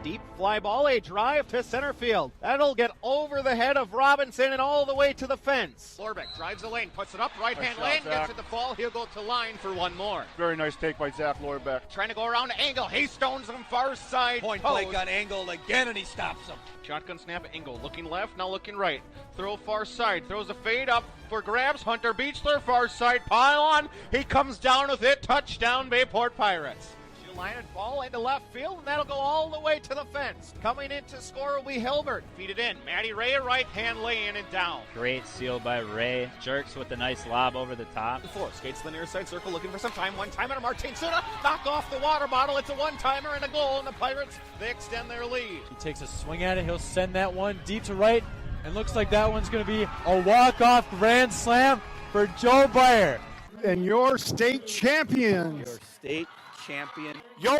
Deep fly ball, a drive to center field. That'll get over the head of Robinson and all the way to the fence. Lorbeck drives the lane, puts it up, right-hand lane, gets it to fall. He'll go to line for one more. Very nice take by Zach Lorbeck. Trying to go around Engel. He stones him far side. Point blank on Engel again, and he stops him. Shotgun snap, Engel looking left, now looking right. Throw far side, throws a fade up for grabs. Hunter Beechler, far side pylon. He comes down with it. Touchdown, Bayport Pirates. Line and ball into left field, and that'll go all the way to the fence. Coming in to score will be Hilbert. Feed it in. Matty Ray, right-hand lane and down. Great steal by Ray. Jerks with a nice lob over the top. The four skates to the near side circle, looking for some time. One timer to Martin Suna. Knock off the water bottle. It's a one-timer and a goal, and the Pirates, they extend their lead. He takes a swing at it. He'll send that one deep to right, and looks like that one's going to be a walk-off grand slam for Joe Byer. And your state champions. Your state champion. Your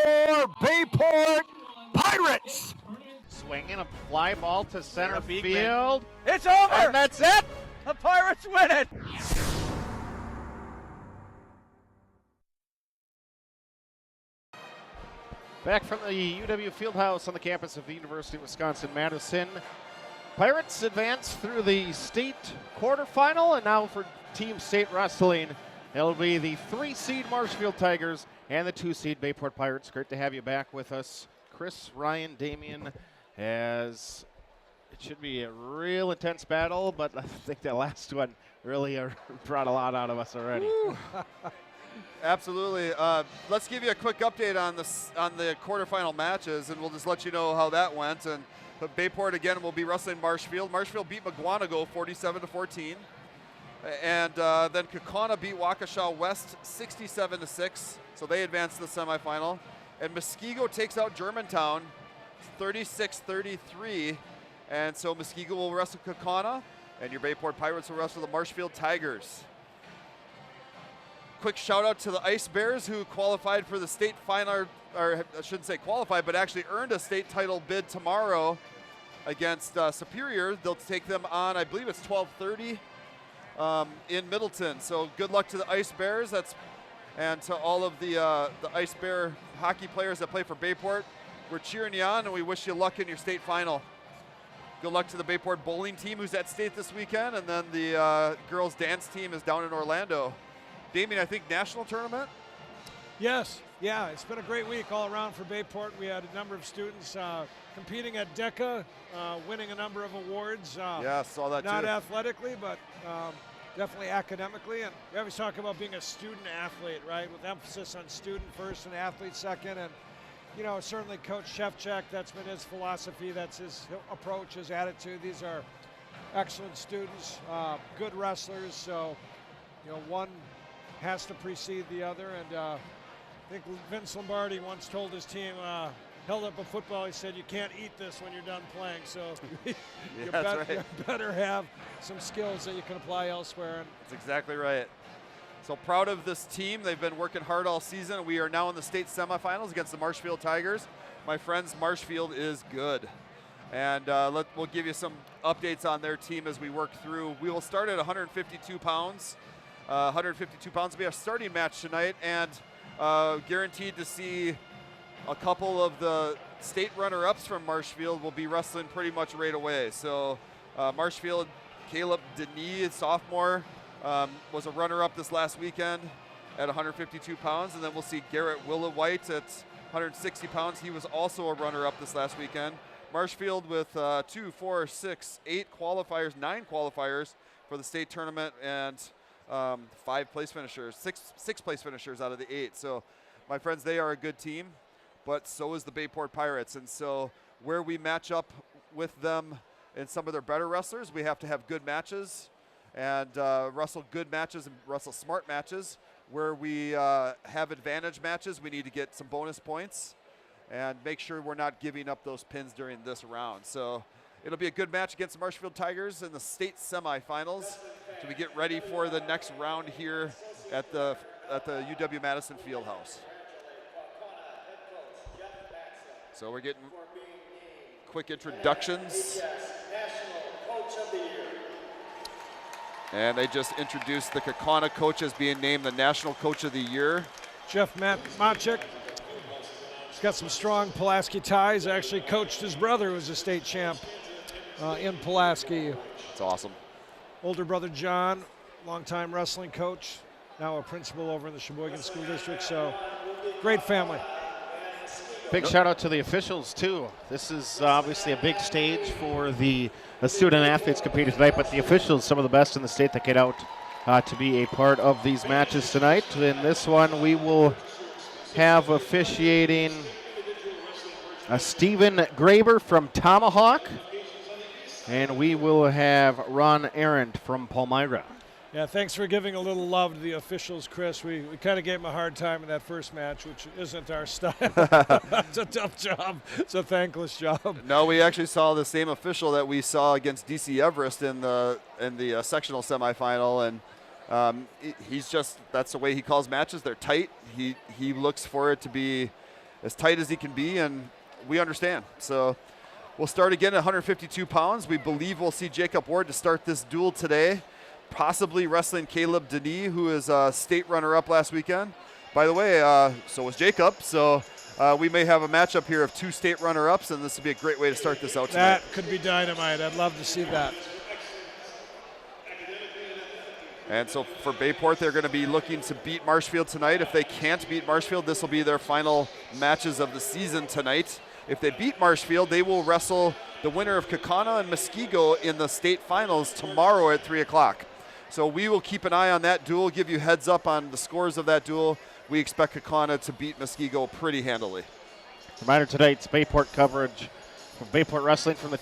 Bayport Pirates. Swinging a fly ball to center field. It's over! And that's it! The Pirates win it! Back from the UW Fieldhouse on the campus of the University of Wisconsin-Madison. Pirates advance through the state quarterfinal, and now for Team State Wrestling, it'll be the 3-seed Marshfield Tigers and the 2-seed Bayport Pirates. Great to have you back with us, Chris, Ryan, Damien, as it should be a real intense battle, but I think that last one really brought a lot out of us already. Absolutely. Let's give you a quick update on the quarterfinal matches, and we'll just let you know how that went. And Bayport again will be wrestling Marshfield. Marshfield beat McGuanago 47-14. And then Kaukauna beat Waukesha West 67-6, so they advance to the semifinal. And Muskego takes out Germantown 36-33, and so Muskego will wrestle Kaukauna, and your Bayport Pirates will wrestle the Marshfield Tigers. Quick shout out to the Ice Bears, who qualified for the state final, or I shouldn't say qualified, but actually earned a state title bid tomorrow against Superior. They'll take them on, I believe it's 12:30. In Middleton. So good luck to the Ice Bears. And to all of the Ice Bear hockey players that play for Bayport. We're cheering you on, and we wish you luck in your state final. Good luck to the Bayport bowling team, who's at state this weekend, and then the girls dance team is down in Orlando. Damien, I think national tournament? Yes, yeah, it's been a great week all around for Bayport. We had a number of students competing at DECA, winning a number of awards. Yeah, saw that not too. Not athletically, but definitely academically. And we always talk about being a student athlete, right, with emphasis on student first and athlete second. And, you know, certainly Coach Shevchak, that's been his philosophy, that's his approach, his attitude. These are excellent students, good wrestlers. So, you know, one has to precede the other. And I think Vince Lombardi once told his team, held up a football, he said, you can't eat this when you're done playing. So you better have some skills that you can apply elsewhere. That's exactly right. So proud of this team. They've been working hard all season. We are now in the state semifinals against the Marshfield Tigers. My friends, Marshfield is good. And we'll give you some updates on their team as we work through. We will start at 152 pounds. 152 pounds will be our starting match tonight, and guaranteed to see a couple of the state runner-ups from Marshfield will be wrestling pretty much right away. So Marshfield, Caleb Denis, sophomore, was a runner-up this last weekend at 152 pounds. And then we'll see Garrett Willowhite at 160 pounds. He was also a runner-up this last weekend. Marshfield with 2, 4, 6, 8 qualifiers, 9 qualifiers for the state tournament, and 5 place finishers, six place finishers out of the 8. So my friends, they are a good team, but so is the Bayport Pirates. And so where we match up with them in some of their better wrestlers, we have to have good matches and wrestle good matches and wrestle smart matches. Where we have advantage matches, we need to get some bonus points and make sure we're not giving up those pins during this round. So it'll be a good match against the Marshfield Tigers in the state semifinals. So we get ready for the next round here at the UW Madison Fieldhouse. So we're getting quick introductions. And they just introduced the Kaukauna coach as being named the National Coach of the Year. Jeff Machik. He's got some strong Pulaski ties. Actually coached his brother, who was a state champ in Pulaski. It's awesome. Older brother John, longtime wrestling coach, now a principal over in the Sheboygan School District. So great family. Big shout out to the officials too. This is obviously a big stage for the student athletes competing tonight, but the officials, some of the best in the state that get out to be a part of these matches tonight. In this one, we will have officiating Stephen Graber from Tomahawk, and we will have Ron Arendt from Palmyra. Yeah, thanks for giving a little love to the officials, Chris. We kind of gave them a hard time in that first match, which isn't our style. It's a tough job. It's a thankless job. No, we actually saw the same official that we saw against DC Everest in the sectional semifinal, and he's just, that's the way he calls matches. They're tight. He looks for it to be as tight as he can be, and we understand. So we'll start again at 152 pounds. We believe we'll see Jacob Ward to start this duel today, possibly wrestling Caleb Denis, who is a state runner-up last weekend. By the way, so was Jacob. So we may have a matchup here of two state runner-ups, and this would be a great way to start this out tonight. That could be dynamite. I'd love to see that. And so for Bayport, they're going to be looking to beat Marshfield tonight. If they can't beat Marshfield, this will be their final matches of the season tonight. If they beat Marshfield, they will wrestle the winner of Kaukauna and Muskego in the state finals tomorrow at 3 o'clock. So we will keep an eye on that duel, give you heads up on the scores of that duel. We expect Kaukauna to beat Muskego pretty handily. Reminder tonight's Bayport coverage from Bayport Wrestling from the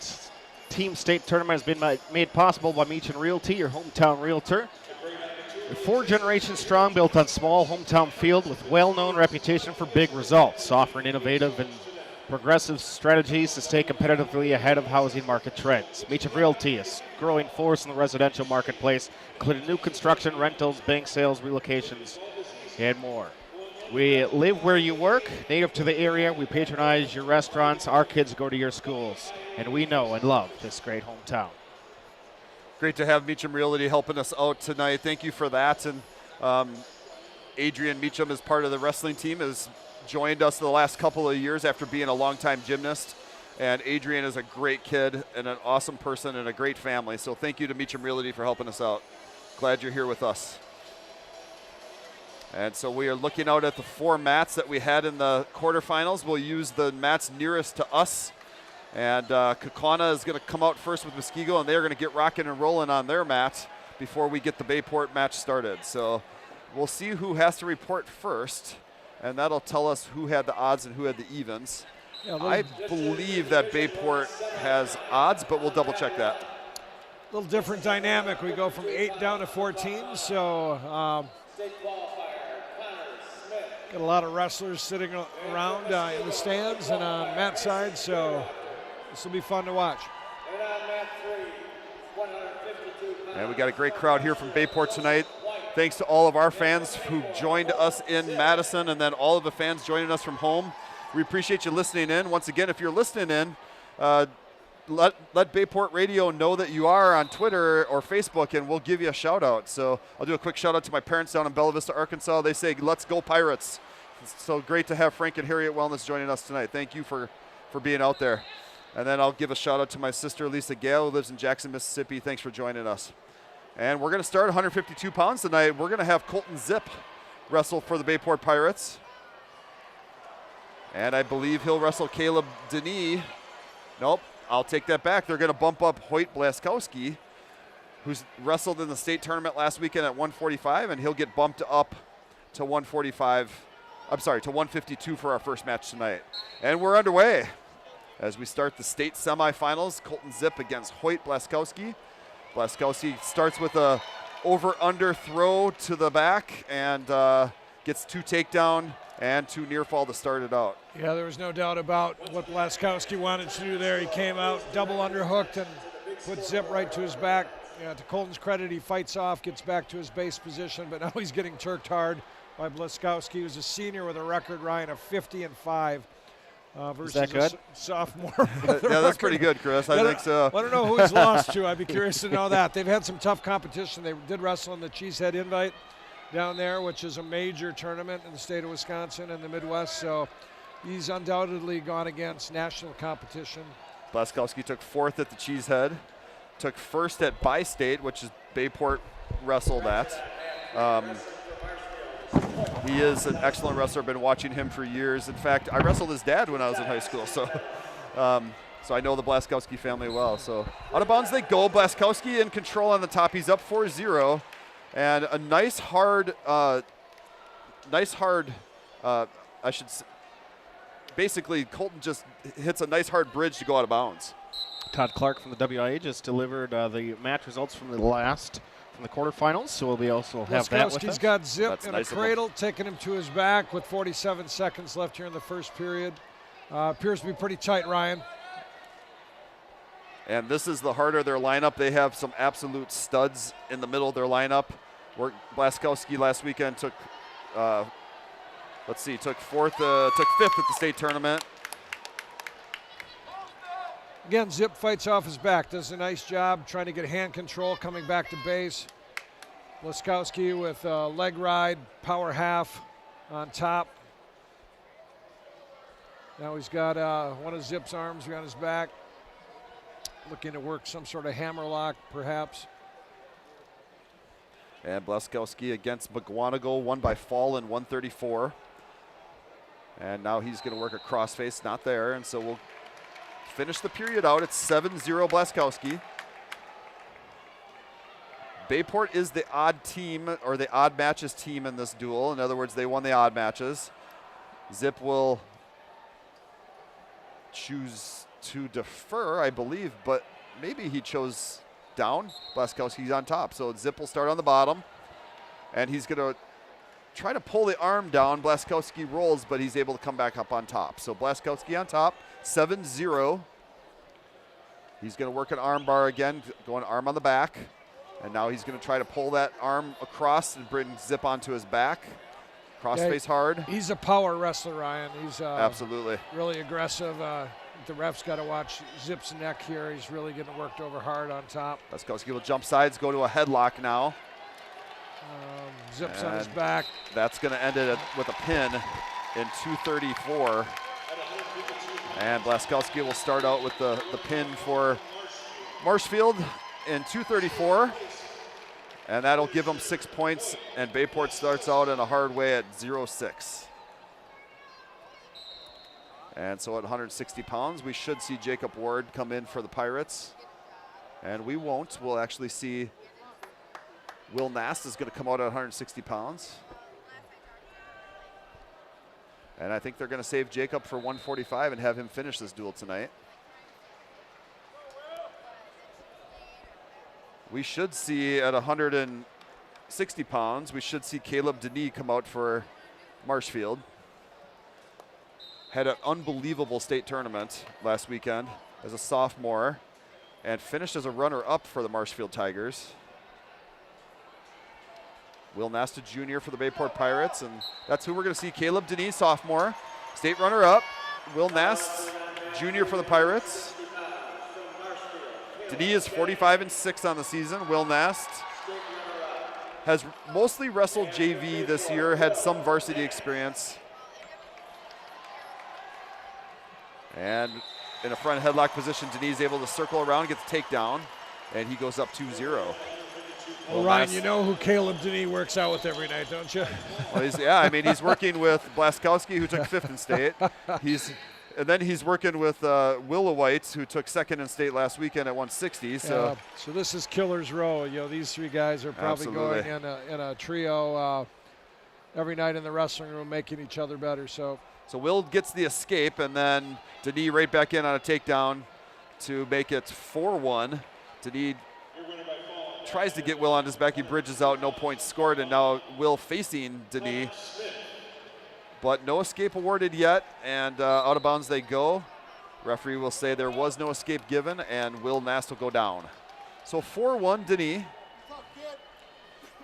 Team State Tournament has been made possible by Meechin Realty, your hometown realtor. They're 4 generations strong, built on small hometown field with well-known reputation for big results, offering innovative and progressive strategies to stay competitively ahead of housing market trends. Meechin Realty is a growing force in the residential marketplace, including new construction, rentals, bank sales, relocations, and more. We live where you work, native to the area. We patronize your restaurants. Our kids go to your schools, and we know and love this great hometown. Great to have Meechin Realty helping us out tonight. Thank you for that. And Adrian Meechin is part of the wrestling team, has joined us the last couple of years after being a longtime gymnast. And Adrian is a great kid and an awesome person and a great family. So thank you to Meechin Realty for helping us out. Glad you're here with us. And so we are looking out at the 4 mats that we had in the quarterfinals. We'll use the mats nearest to us. And Kaukauna is going to come out first with Muskego, and they're going to get rocking and rolling on their mat before we get the Bayport match started. So we'll see who has to report first, and that'll tell us who had the odds and who had the evens. Yeah, I believe that Bayport has odds, but we'll double check that. A little different dynamic. We go from 8 down to 14, so got a lot of wrestlers sitting around in the stands and on mat side, so this will be fun to watch. And we got a great crowd here from Bayport tonight. Thanks to all of our fans who joined us in Madison, and then all of the fans joining us from home. We appreciate you listening in. Once again, if you're listening in, let Bayport Radio know that you are on Twitter or Facebook, and we'll give you a shout out. So I'll do a quick shout out to my parents down in Bella Vista, Arkansas. They say, let's go Pirates. It's so great to have Frank and Harriet Wellness joining us tonight. Thank you for being out there. And then I'll give a shout out to my sister, Lisa Gale, who lives in Jackson, Mississippi. Thanks for joining us. And we're going to start 152 pounds tonight. We're going to have Colton Zip wrestle for the Bayport Pirates. And I believe he'll wrestle Caleb Denis. Nope, I'll take that back. They're going to bump up Hoyt Blaskowski, who's wrestled in the state tournament last weekend at 145, and he'll get bumped up to 152 for our first match tonight. And we're underway as we start the state semifinals. Colton Zip against Hoyt Blaskowski. Blaskowski starts with a over-under throw to the back and gets 2 takedown and 2 near fall to start it out. Yeah, there was no doubt about what Blaskowski wanted to do there. He came out double underhooked and put Zip right to his back. Yeah, to Colton's credit, he fights off, gets back to his base position, but now he's getting turked hard by Blaskowski, who's a senior with a record, Ryan, of 50-5. Versus that good? A sophomore. Yeah, that's pretty good, Chris. I think so. I don't know who he's lost to. I'd be curious to know that. They've had some tough competition. They did wrestle in the Cheesehead Invite down there, which is a major tournament in the state of Wisconsin and the Midwest. So he's undoubtedly gone against national competition. Blaskowski took 4th at the Cheesehead, took 1st at Bi-State, which is Bayport wrestled at. He is an excellent wrestler. Been watching him for years. In fact, I wrestled his dad when I was in high school, so so I know the Blaskowski family well. So out of bounds they go. Blaskowski in control on the top. He's up 4-0, and a nice hard, basically Colton just hits a nice hard bridge to go out of bounds. Todd Clark from the WIAA just delivered the match results from the quarterfinals, so we'll be also have that with us. Blaskowski's got Zip That's in nice a of him. cradle, taking him to his back with 47 seconds left here in the first period. Appears to be pretty tight, Ryan. And this is the heart of their lineup. They have some absolute studs in the middle of their lineup. Blaskowski last weekend took, took 5th at the state tournament. Again, Zip fights off his back, does a nice job trying to get hand control, coming back to base. Blaskowski with leg ride, power half on top. Now he's got one of Zip's arms behind his back, looking to work some sort of hammerlock, perhaps. And Blaskowski against McGuanago, won by fall in 134. And now he's going to work a crossface, not there, and so we'll finish the period out. It's 7-0 Blaskowski. Bayport is the odd team, or the odd matches team in this duel. In other words, they won the odd matches. Zip will choose to defer, I believe, but maybe he chose down. Blaskowski's on top, so Zip will start on the bottom, and he's going to try to pull the arm down. Blaskowski rolls, but he's able to come back up on top. So Blaskowski on top, 7-0. He's going to work an arm bar again, going arm on the back. And now he's going to try to pull that arm across and bring Zip onto his back. Crossface hard. He's a power wrestler, Ryan. He's absolutely really aggressive. The ref's got to watch Zip's neck here. He's really getting worked over hard on top. Blaskowski will jump sides, go to a headlock now. Zip's on his back. That's going to end it with a pin in 2:34. And Blaskowski will start out with the pin for Marshfield in 2:34. And that'll give him 6 points. And Bayport starts out in a hard way at 0-6. And so at 160 pounds, we should see Jacob Ward come in for the Pirates. And we won't. We'll actually see Will Nast is going to come out at 160 pounds. And I think they're going to save Jacob for 145 and have him finish this duel tonight. We should see at 160 pounds, we should see Caleb Denis come out for Marshfield. Had an unbelievable state tournament last weekend as a sophomore and finished as a runner-up for the Marshfield Tigers. Will Nasta Jr. for the Bayport Pirates, and that's who we're going to see. Caleb Denis, sophomore, state runner-up. Will Nast Jr. for the Pirates. Denis is 45-6 on the season. Will Nast has mostly wrestled JV this year, had some varsity experience. And in a front headlock position, Denis is able to circle around, gets a takedown, and he goes up 2-0. Well, Ryan, you know who Caleb Denis works out with every night, don't you? Well, he's working with Blaskowski, who took 5th in state. And then he's working with Willowite, who took 2nd in state last weekend at 160. So this is killer's row. You know, these three guys are probably going in a trio every night in the wrestling room, making each other better. So Will gets the escape, and then Denis right back in on a takedown to make it 4-1. Denis tries to get Will on his back. He bridges out, no points scored, and now Will facing Denis. But no escape awarded yet, and out of bounds they go. Referee will say there was no escape given, and Will Nast will go down. So 4-1 Denis.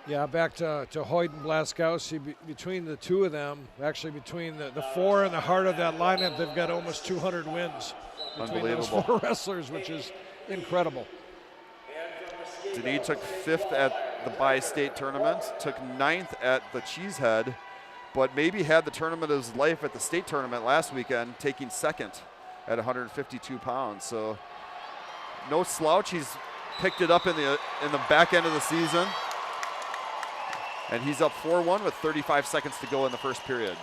Yeah, back to Hoyt and Blaskowski. Between the two of them, actually between the four and the heart of that lineup, they've got almost 200 wins between those 4 wrestlers, which is incredible. Denis took 5th at the Bi-State tournament, took 9th at the Cheesehead, but maybe had the tournament of his life at the state tournament last weekend, taking second at 152 pounds. So no slouch. He's picked it up in the back end of the season. And he's up 4-1 with 35 seconds to go in the first period.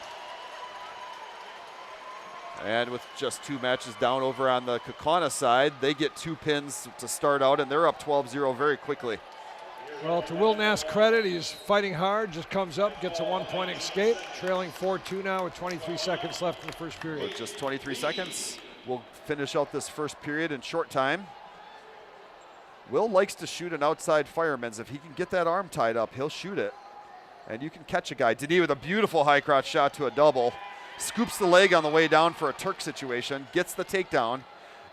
And with just 2 matches down over on the Kaukauna side, they get 2 pins to start out, and they're up 12-0 very quickly. Well, to Will Nass' credit, he's fighting hard, just comes up, gets a 1-point escape, trailing 4-2 now with 23 seconds left in the first period. With just 23 seconds, we'll finish out this first period in short time. Will likes to shoot an outside fireman's. If he can get that arm tied up, he'll shoot it. And you can catch a guy. Denis with a beautiful high crotch shot to a double. Scoops the leg on the way down for a Turk situation, gets the takedown,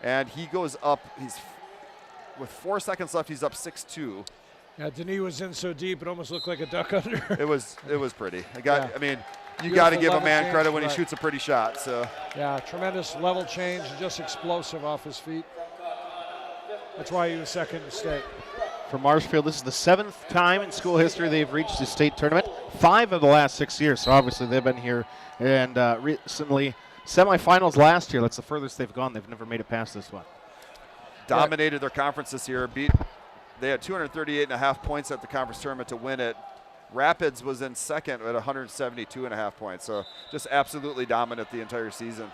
and he goes up. He's with 4 seconds left, he's up 6-2. Yeah, Denis was in so deep it almost looked like a duck under. It was pretty. I mean, you got to give a man credit when he shoots a pretty shot. So yeah, tremendous level change, just explosive off his feet. That's why he was second in state. For Marshfield, this is the 7th time in school history they've reached the state tournament. 5 of the last 6 years, so obviously they've been here. And recently, semifinals last year. That's the furthest they've gone. They've never made it past this one. Dominated their conference this year. They had 238.5 points at the conference tournament to win it. Rapids was in second at 172.5 points. So just absolutely dominant the entire season.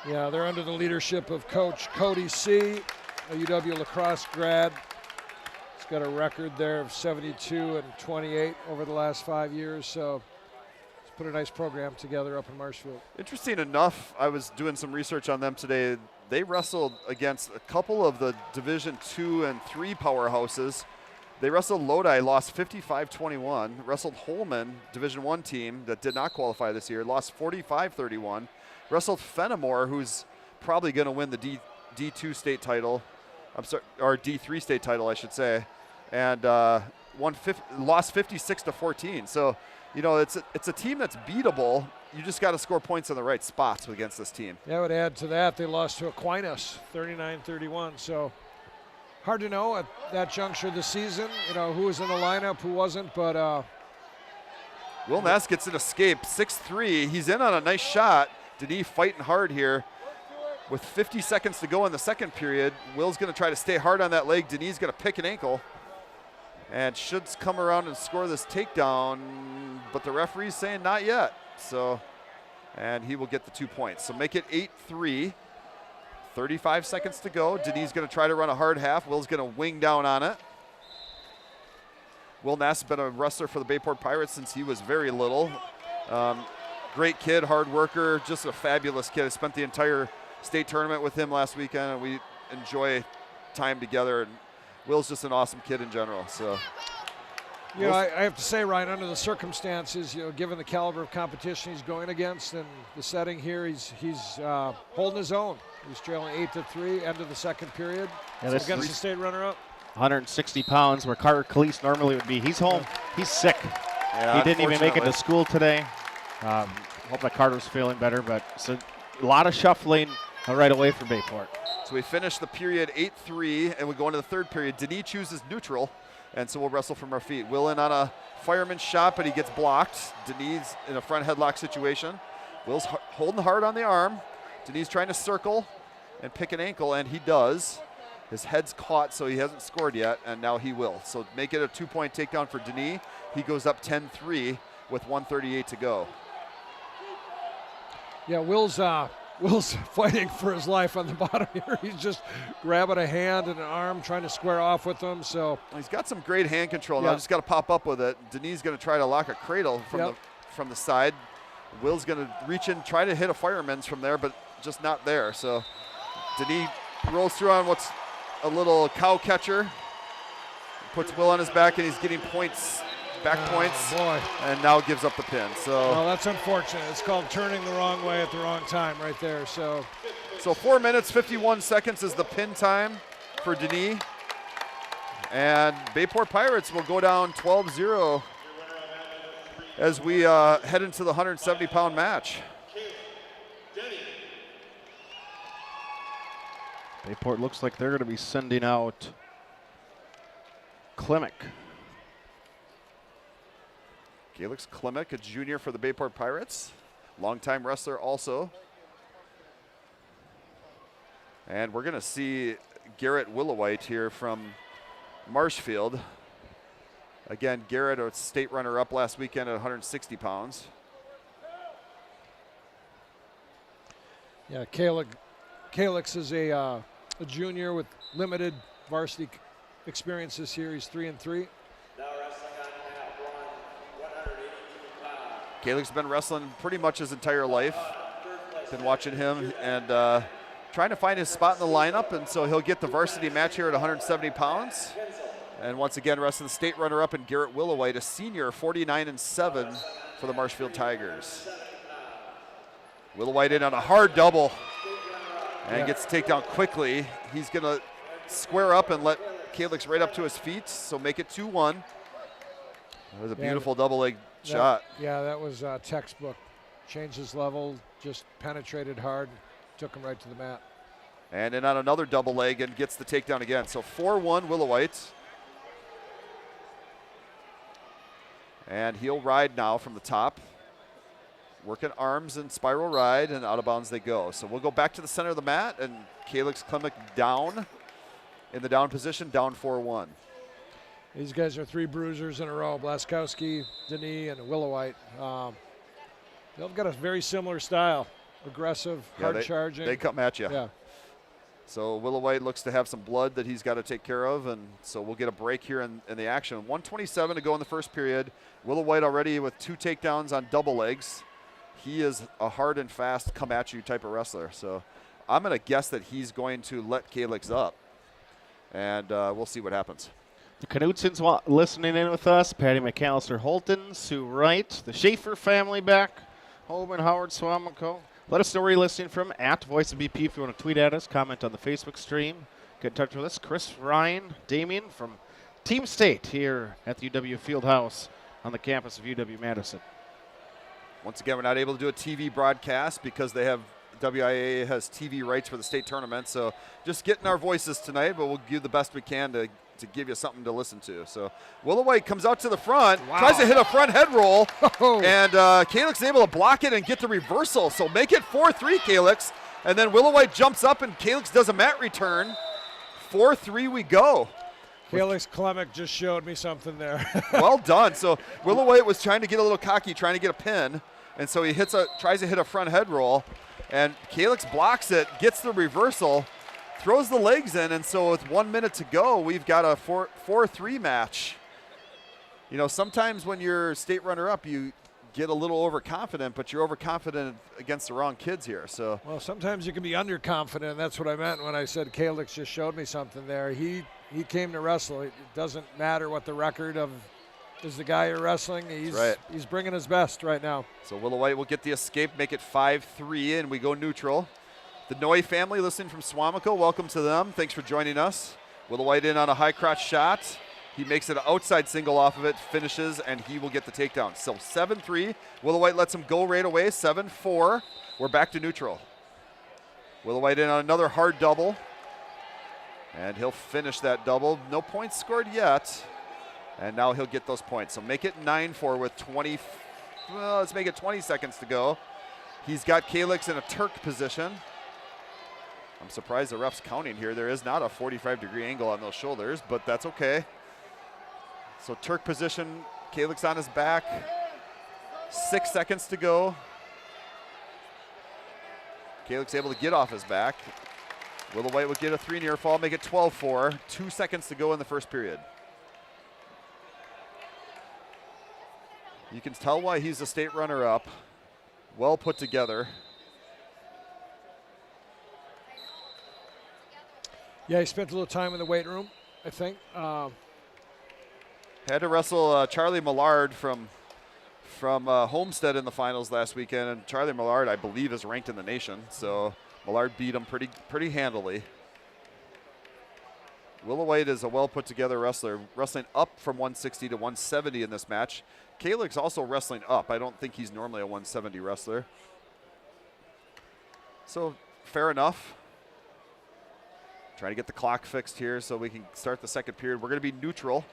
Yeah, they're under the leadership of Coach Cody C., a UW lacrosse grad. He's got a record there of 72-28 over the last 5 years. So he's put a nice program together up in Marshfield. Interesting enough, I was doing some research on them today. They wrestled against a couple of the Division II and III powerhouses. They wrestled Lodi, lost 55-21. Wrestled Holman, Division I team that did not qualify this year, lost 45-31. Wrestled Fenimore, who's probably going to win the D2 state title. I'm sorry, or D3 state title, I should say, and lost 56-14. So, you know, it's a team that's beatable. You just got to score points in the right spots against this team. Yeah, I would add to that, they lost to Aquinas, 39-31. So hard to know at that juncture of the season, you know, who was in the lineup, who wasn't, but Will Nass gets an escape, 6-3. He's in on a nice shot. Denis fighting hard here. With 50 seconds to go in the second period, Will's going to try to stay hard on that leg. Denis is going to pick an ankle and should come around and score this takedown, but the referee's saying not yet. So, and he will get the 2 points. So make it 8-3. 35 seconds to go. Denis is going to try to run a hard half. Will's going to wing down on it. Will Nass has been a wrestler for the Bayport Pirates since he was very little. Great kid, hard worker, just a fabulous kid. I spent the entire state tournament with him last weekend, and we enjoy time together. And Will's just an awesome kid in general. So, you know, I have to say, Ryan, under the circumstances, you know, given the caliber of competition he's going against and the setting here, he's holding his own. He's trailing 8-3, end of the second period. Yeah, so against the state runner-up. 160 pounds, where Carter Calise normally would be. He's home. He's sick. yeah, He didn't even make it to school today. Hope that Carter's feeling better, but it's a lot of shuffling right away for Bayport. So we finish the period 8-3, and we go into the third period. Denis chooses neutral, and so we'll wrestle from our feet. Will in on a fireman's shot, but he gets blocked. Denis in a front headlock situation. Will's holding hard on the arm. Denis trying to circle and pick an ankle, and he does. His head's caught, so he hasn't scored yet, and now he will. So make it a 2-point takedown for Denis. He goes up 10-3 with 1:38 to go. Yeah, Will's fighting for his life on the bottom here. He's just grabbing a hand and an arm, trying to square off with them. So he's got some great hand control. Yep. Now just got to pop up with it. Denis is going to try to lock a cradle from the side. Will's going to reach in, try to hit a fireman's from there, but just not there. So Denis rolls through on what's a little cow catcher, puts Will on his back, and he's getting points. Back points, boy. And now gives up the pin. So well, that's unfortunate. It's called turning the wrong way at the wrong time right there. So 4 minutes, 51 seconds is the pin time for Denis. And Bayport Pirates will go down 12-0 as we head into the 170-pound match. Bayport looks like they're going to be sending out Klimek. Felix Klimek, a junior for the Bayport Pirates. Longtime wrestler also. And we're going to see Garrett Willowite here from Marshfield. Again, Garrett, a state runner-up last weekend at 160 pounds. Yeah, Calix is a junior with limited varsity experience this year. He's 3-3. Calix has been wrestling pretty much his entire life. Been watching him and trying to find his spot in the lineup, and so he'll get the varsity match here at 170 pounds. And once again, wrestling state runner-up in Garrett Willowite, a senior, 49-7 for the Marshfield Tigers. Willowite in on a hard double and gets the takedown quickly. He's going to square up and let Calix right up to his feet, so make it 2-1. That was a beautiful double leg shot. Yeah, that was textbook. Changed his level, just penetrated hard, took him right to the mat. And then on another double leg and gets the takedown again. So 4-1 Willowite. And he'll ride now from the top. Working arms and spiral ride, and out of bounds they go. So we'll go back to the center of the mat, and Calix Klimek down in the down position, down 4-1. These guys are 3 bruisers in a row, Blaskowski, Denis, and Willowite. They've got a very similar style, aggressive, hard charging. They come at you. Yeah. So Willowite looks to have some blood that he's got to take care of, and so we'll get a break here in the action. 1:27 to go in the first period. Willowite already with 2 takedowns on double legs. He is a hard and fast come-at-you type of wrestler. So I'm going to guess that he's going to let Calix up, and we'll see what happens. The Knutsons listening in with us. Patty McAllister Holton, Sue Wright, the Schaefer family back home, and Howard Swamico. Let us know where you're listening from, at Voice of BP if you want to tweet at us, comment on the Facebook stream. Get in touch with us. Chris, Ryan, Damien from Team State here at the UW Fieldhouse on the campus of UW-Madison. Once again, we're not able to do a TV broadcast because WIAA has TV rights for the state tournament. So just getting our voices tonight, but we'll do the best we can to give you something to listen to. So Willowite comes out to the front, tries to hit a front head roll, and Calix is able to block it and get the reversal. So make it 4-3, Calix. And then Willowite jumps up, and Calix does a mat return. 4-3 we go. Calix Klimek just showed me something there. Well done. So Willowite was trying to get a little cocky, trying to get a pin, and so he tries to hit a front head roll, and Calix blocks it, gets the reversal, throws the legs in, and so with 1 minute to go, we've got a 4-3 match. You know, sometimes when you're state runner-up, you get a little overconfident, but you're overconfident against the wrong kids here. So well, sometimes you can be underconfident. That's what I meant when I said Calix just showed me something there. He came to wrestle. It doesn't matter what the record of is the guy you're wrestling. He's bringing his best right now. So Willowite will get the escape, make it 5-3, and we go neutral. The Noy family listening from Swamico, welcome to them. Thanks for joining us. Willowite in on a high crotch shot. He makes it an outside single off of it, finishes, and he will get the takedown. So 7-3. Willowite lets him go right away. 7-4. We're back to neutral. Willowite in on another hard double. And he'll finish that double. No points scored yet. And now he'll get those points. So make it 9-4 with 20. Well, let's make it 20 seconds to go. He's got Calix in a Turk position. I'm surprised the ref's counting here. There is not a 45-degree angle on those shoulders, but that's okay. So Turk position, Calix on his back. 6 seconds to go. Calix able to get off his back. Willowite would get a 3 near fall, make it 12-4. 2 seconds to go in the first period. You can tell why he's a state runner-up. Well put together. Yeah, he spent a little time in the weight room, I think. Had to wrestle Charlie Millard from Homestead in the finals last weekend, and Charlie Millard, I believe, is ranked in the nation. So Millard beat him pretty handily. Willowite is a well put together wrestler, wrestling up from 160 to 170 in this match. Calix also wrestling up. I don't think he's normally a 170 wrestler. So fair enough. Trying to get the clock fixed here so we can start the second period. We're going to be neutral.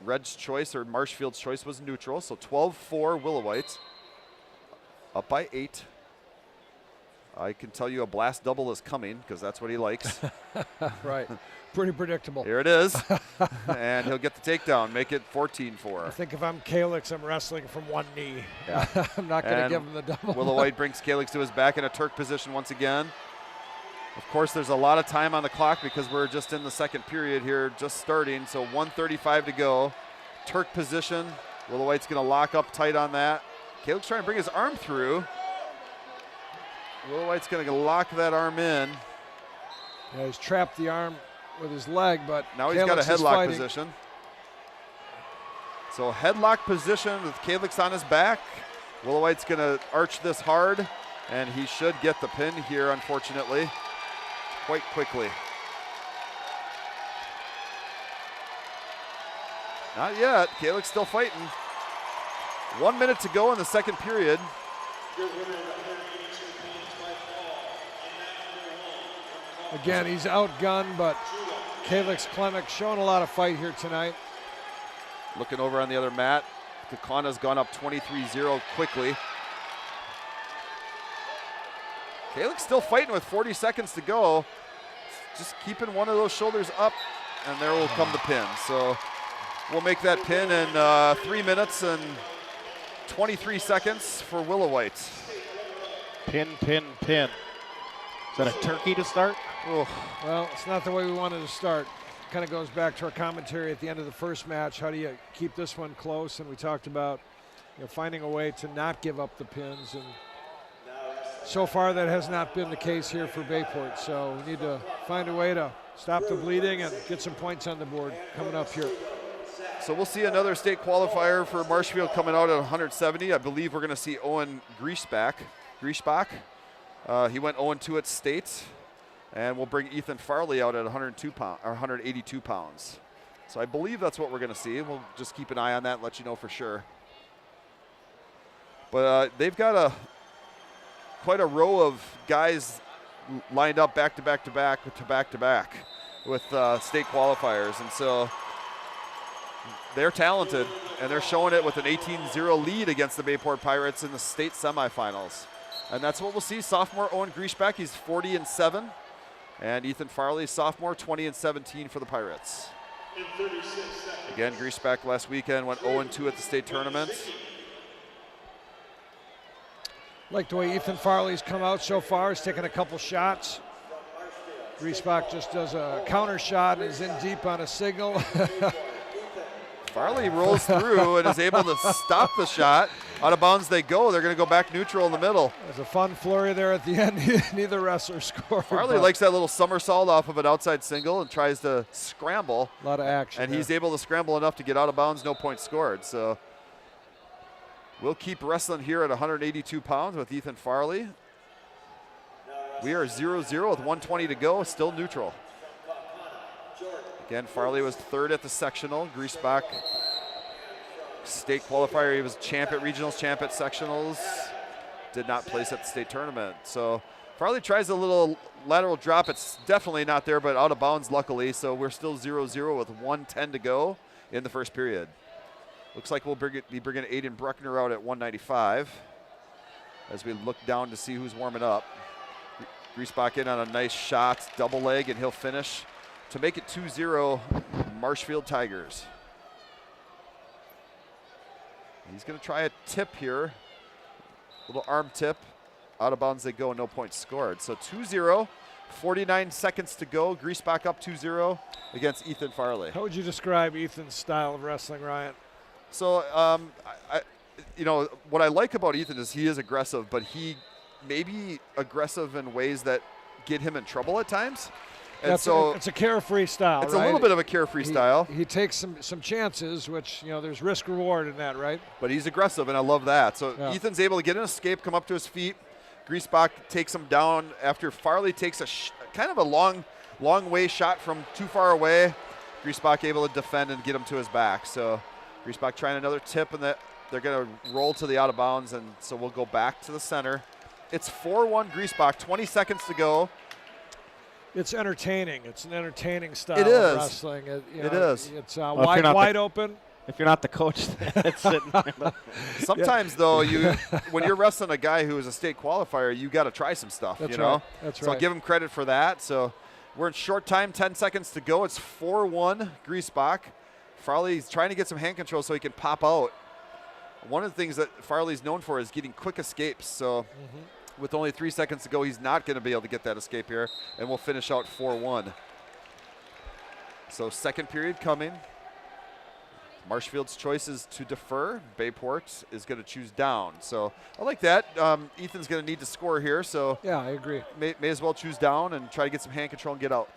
Red's choice, or Marshfield's choice, was neutral. So 12-4 Willowites. Up by 8. I can tell you a blast double is coming because that's what he likes. Right. Pretty predictable. Here it is. And he'll get the takedown, make it 14-4. I think if I'm Kalix, I'm wrestling from one knee. Yeah. I'm not going to give him the double. Willowite brings Kalix to his back in a Turk position once again. Of course, there's a lot of time on the clock because we're just in the second period here, just starting. So 1:35 to go. Turk position. Willowite's going to lock up tight on that. Kalix trying to bring his arm through. Willowite's going to lock that arm in. Yeah, he's trapped the arm with his leg, but now he's got a headlock position. So headlock position with Kalix on his back. Willowite's going to arch this hard, and he should get the pin here, unfortunately, quite quickly. Not yet. Kalix still fighting. 1 minute to go in the second period. Again, he's outgunned, but Kalix Klemek showing a lot of fight here tonight. Looking over on the other mat, Kakana's gone up 23-0 quickly. Kalix still fighting with 40 seconds to go. Just keeping one of those shoulders up, and there will come the pin. So we'll make that pin in 3 minutes and 23 seconds for Willowite. Pin, pin, pin. Is that a turkey to start? Oh. Well, it's not the way we wanted to start. Kind of goes back to our commentary at the end of the first match. How do you keep this one close? And we talked about finding a way to not give up the pins. And so far, that has not been the case here for Bayport. So we need to find a way to stop the bleeding and get some points on the board coming up here. So we'll see another state qualifier for Marshfield coming out at 170. I believe we're going to see Owen Griesbach. He went 0-2 at state. And we'll bring Ethan Farley out at 182 pounds. So I believe that's what we're going to see. We'll just keep an eye on that and let you know for sure. But they've got quite a row of guys lined up back to back with state qualifiers. And so they're talented, and they're showing it with an 18-0 lead against the Bayport Pirates in the state semifinals. And that's what we'll see. Sophomore Owen Griesbach, he's 40-7. And Ethan Farley, sophomore, 20-17 for the Pirates. Again, Griesbach last weekend went 0-2 at the state tournament. Like the way Ethan Farley's come out so far. He's taken a couple shots. Griesbach just does a counter shot and is in deep on a signal. Farley rolls through and is able to stop the shot. Out of bounds they go. They're going to go back neutral in the middle. There's a fun flurry there at the end. Neither wrestler scored. Farley likes that little somersault off of an outside single and tries to scramble. A lot of action. And he's able to scramble enough to get out of bounds, no points scored. So we'll keep wrestling here at 182 pounds with Ethan Farley. We are 0-0 with 1:20 to go, still neutral. Again, Farley was third at the sectional. Griesbach, state qualifier. He was champ at regionals, champ at sectionals. Did not place at the state tournament. So Farley tries a little lateral drop. It's definitely not there, but out of bounds, luckily. So we're still 0-0 with 1:10 to go in the first period. Looks like we'll be bringing Aiden Bruckner out at 195 as we look down to see who's warming up. Griesbach in on a nice shot, double leg, and he'll finish to make it 2-0 Marshfield Tigers. He's going to try a tip here. Little arm tip. Out of bounds they go, no points scored. So 2-0, 49 seconds to go. Griesbach up 2-0 against Ethan Farley. How would you describe Ethan's style of wrestling, Ryan? So, what I like about Ethan is he is aggressive, but he may be aggressive in ways that get him in trouble at times. And so it's a carefree style. It's right? a little bit of a carefree style. He takes some chances, which there's risk reward in that, right? But he's aggressive, and I love that. So yeah. Ethan's able to get an escape, come up to his feet. Griesbach takes him down after Farley takes a kind of a long way shot from too far away. Griesbach able to defend and get him to his back. So Griesbach trying another tip, and that they're going to roll to the out of bounds, and so we'll go back to the center. It's 4-1 Griesbach, 20 seconds to go. It's entertaining. It's an entertaining style of wrestling. It is. It's wide open. if you're not the coach that's sitting there. Sometimes, though, when you're wrestling a guy who is a state qualifier, you got to try some stuff, That's you know? right. That's so right. I'll give him credit for that. So we're in short time, 10 seconds to go. It's 4-1 Griesbach. Farley's trying to get some hand control so he can pop out. One of the things that Farley's known for is getting quick escapes. So with only 3 seconds to go, he's not going to be able to get that escape here, and we'll finish out 4-1. So second period coming. Marshfield's choice is to defer. Bayport is going to choose down. So I like that. Ethan's going to need to score here, so Yeah, I agree. may as well choose down and try to get some hand control and get out.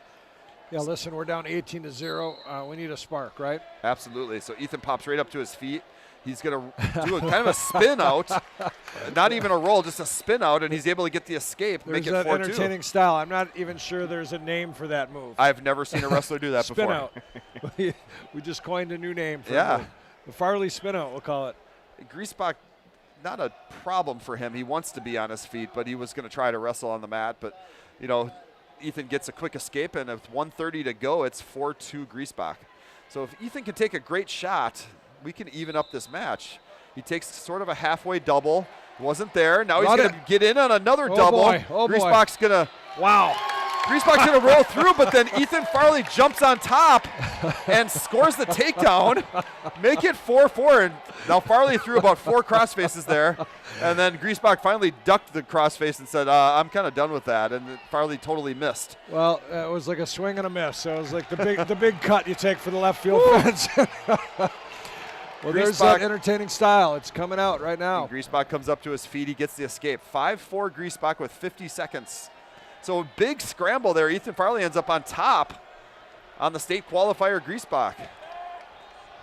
Yeah, listen, we're down 18-0. We need a spark, right? Absolutely. So Ethan pops right up to his feet. He's going to do a kind of a spin out, not even a roll, just a spin out, and he's able to get the escape, There's make it that 4-2. entertaining style. I'm not even sure there's a name for that move. I've never seen a wrestler do that Spin before. out. We just coined a new name for Yeah. the Farley spin out, we'll call it. Griesbach, not a problem for him. He wants to be on his feet, but he was going to try to wrestle on the mat. But, you know, Ethan gets a quick escape, and with 1:30 to go, it's 4-2 Griesbach. So if Ethan can take a great shot, we can even up this match. He takes sort of a halfway double. Wasn't there. Now he's going to get in on another double. Boy. Oh, boy. Griesbach's going to Griesbach's going to roll through, but then Ethan Farley jumps on top and scores the takedown. Make it 4-4. And now Farley threw about 4 crossfaces there. And then Griesbach finally ducked the crossface and said, I'm kind of done with that. And Farley totally missed. Well, it was like a swing and a miss. So it was like the big cut you take for the left field fence. Well, there's that entertaining style. It's coming out right now. And Griesbach comes up to his feet. He gets the escape. 5-4 Griesbach with 50 seconds. So a big scramble there. Ethan Farley ends up on top on the state qualifier Griesbach.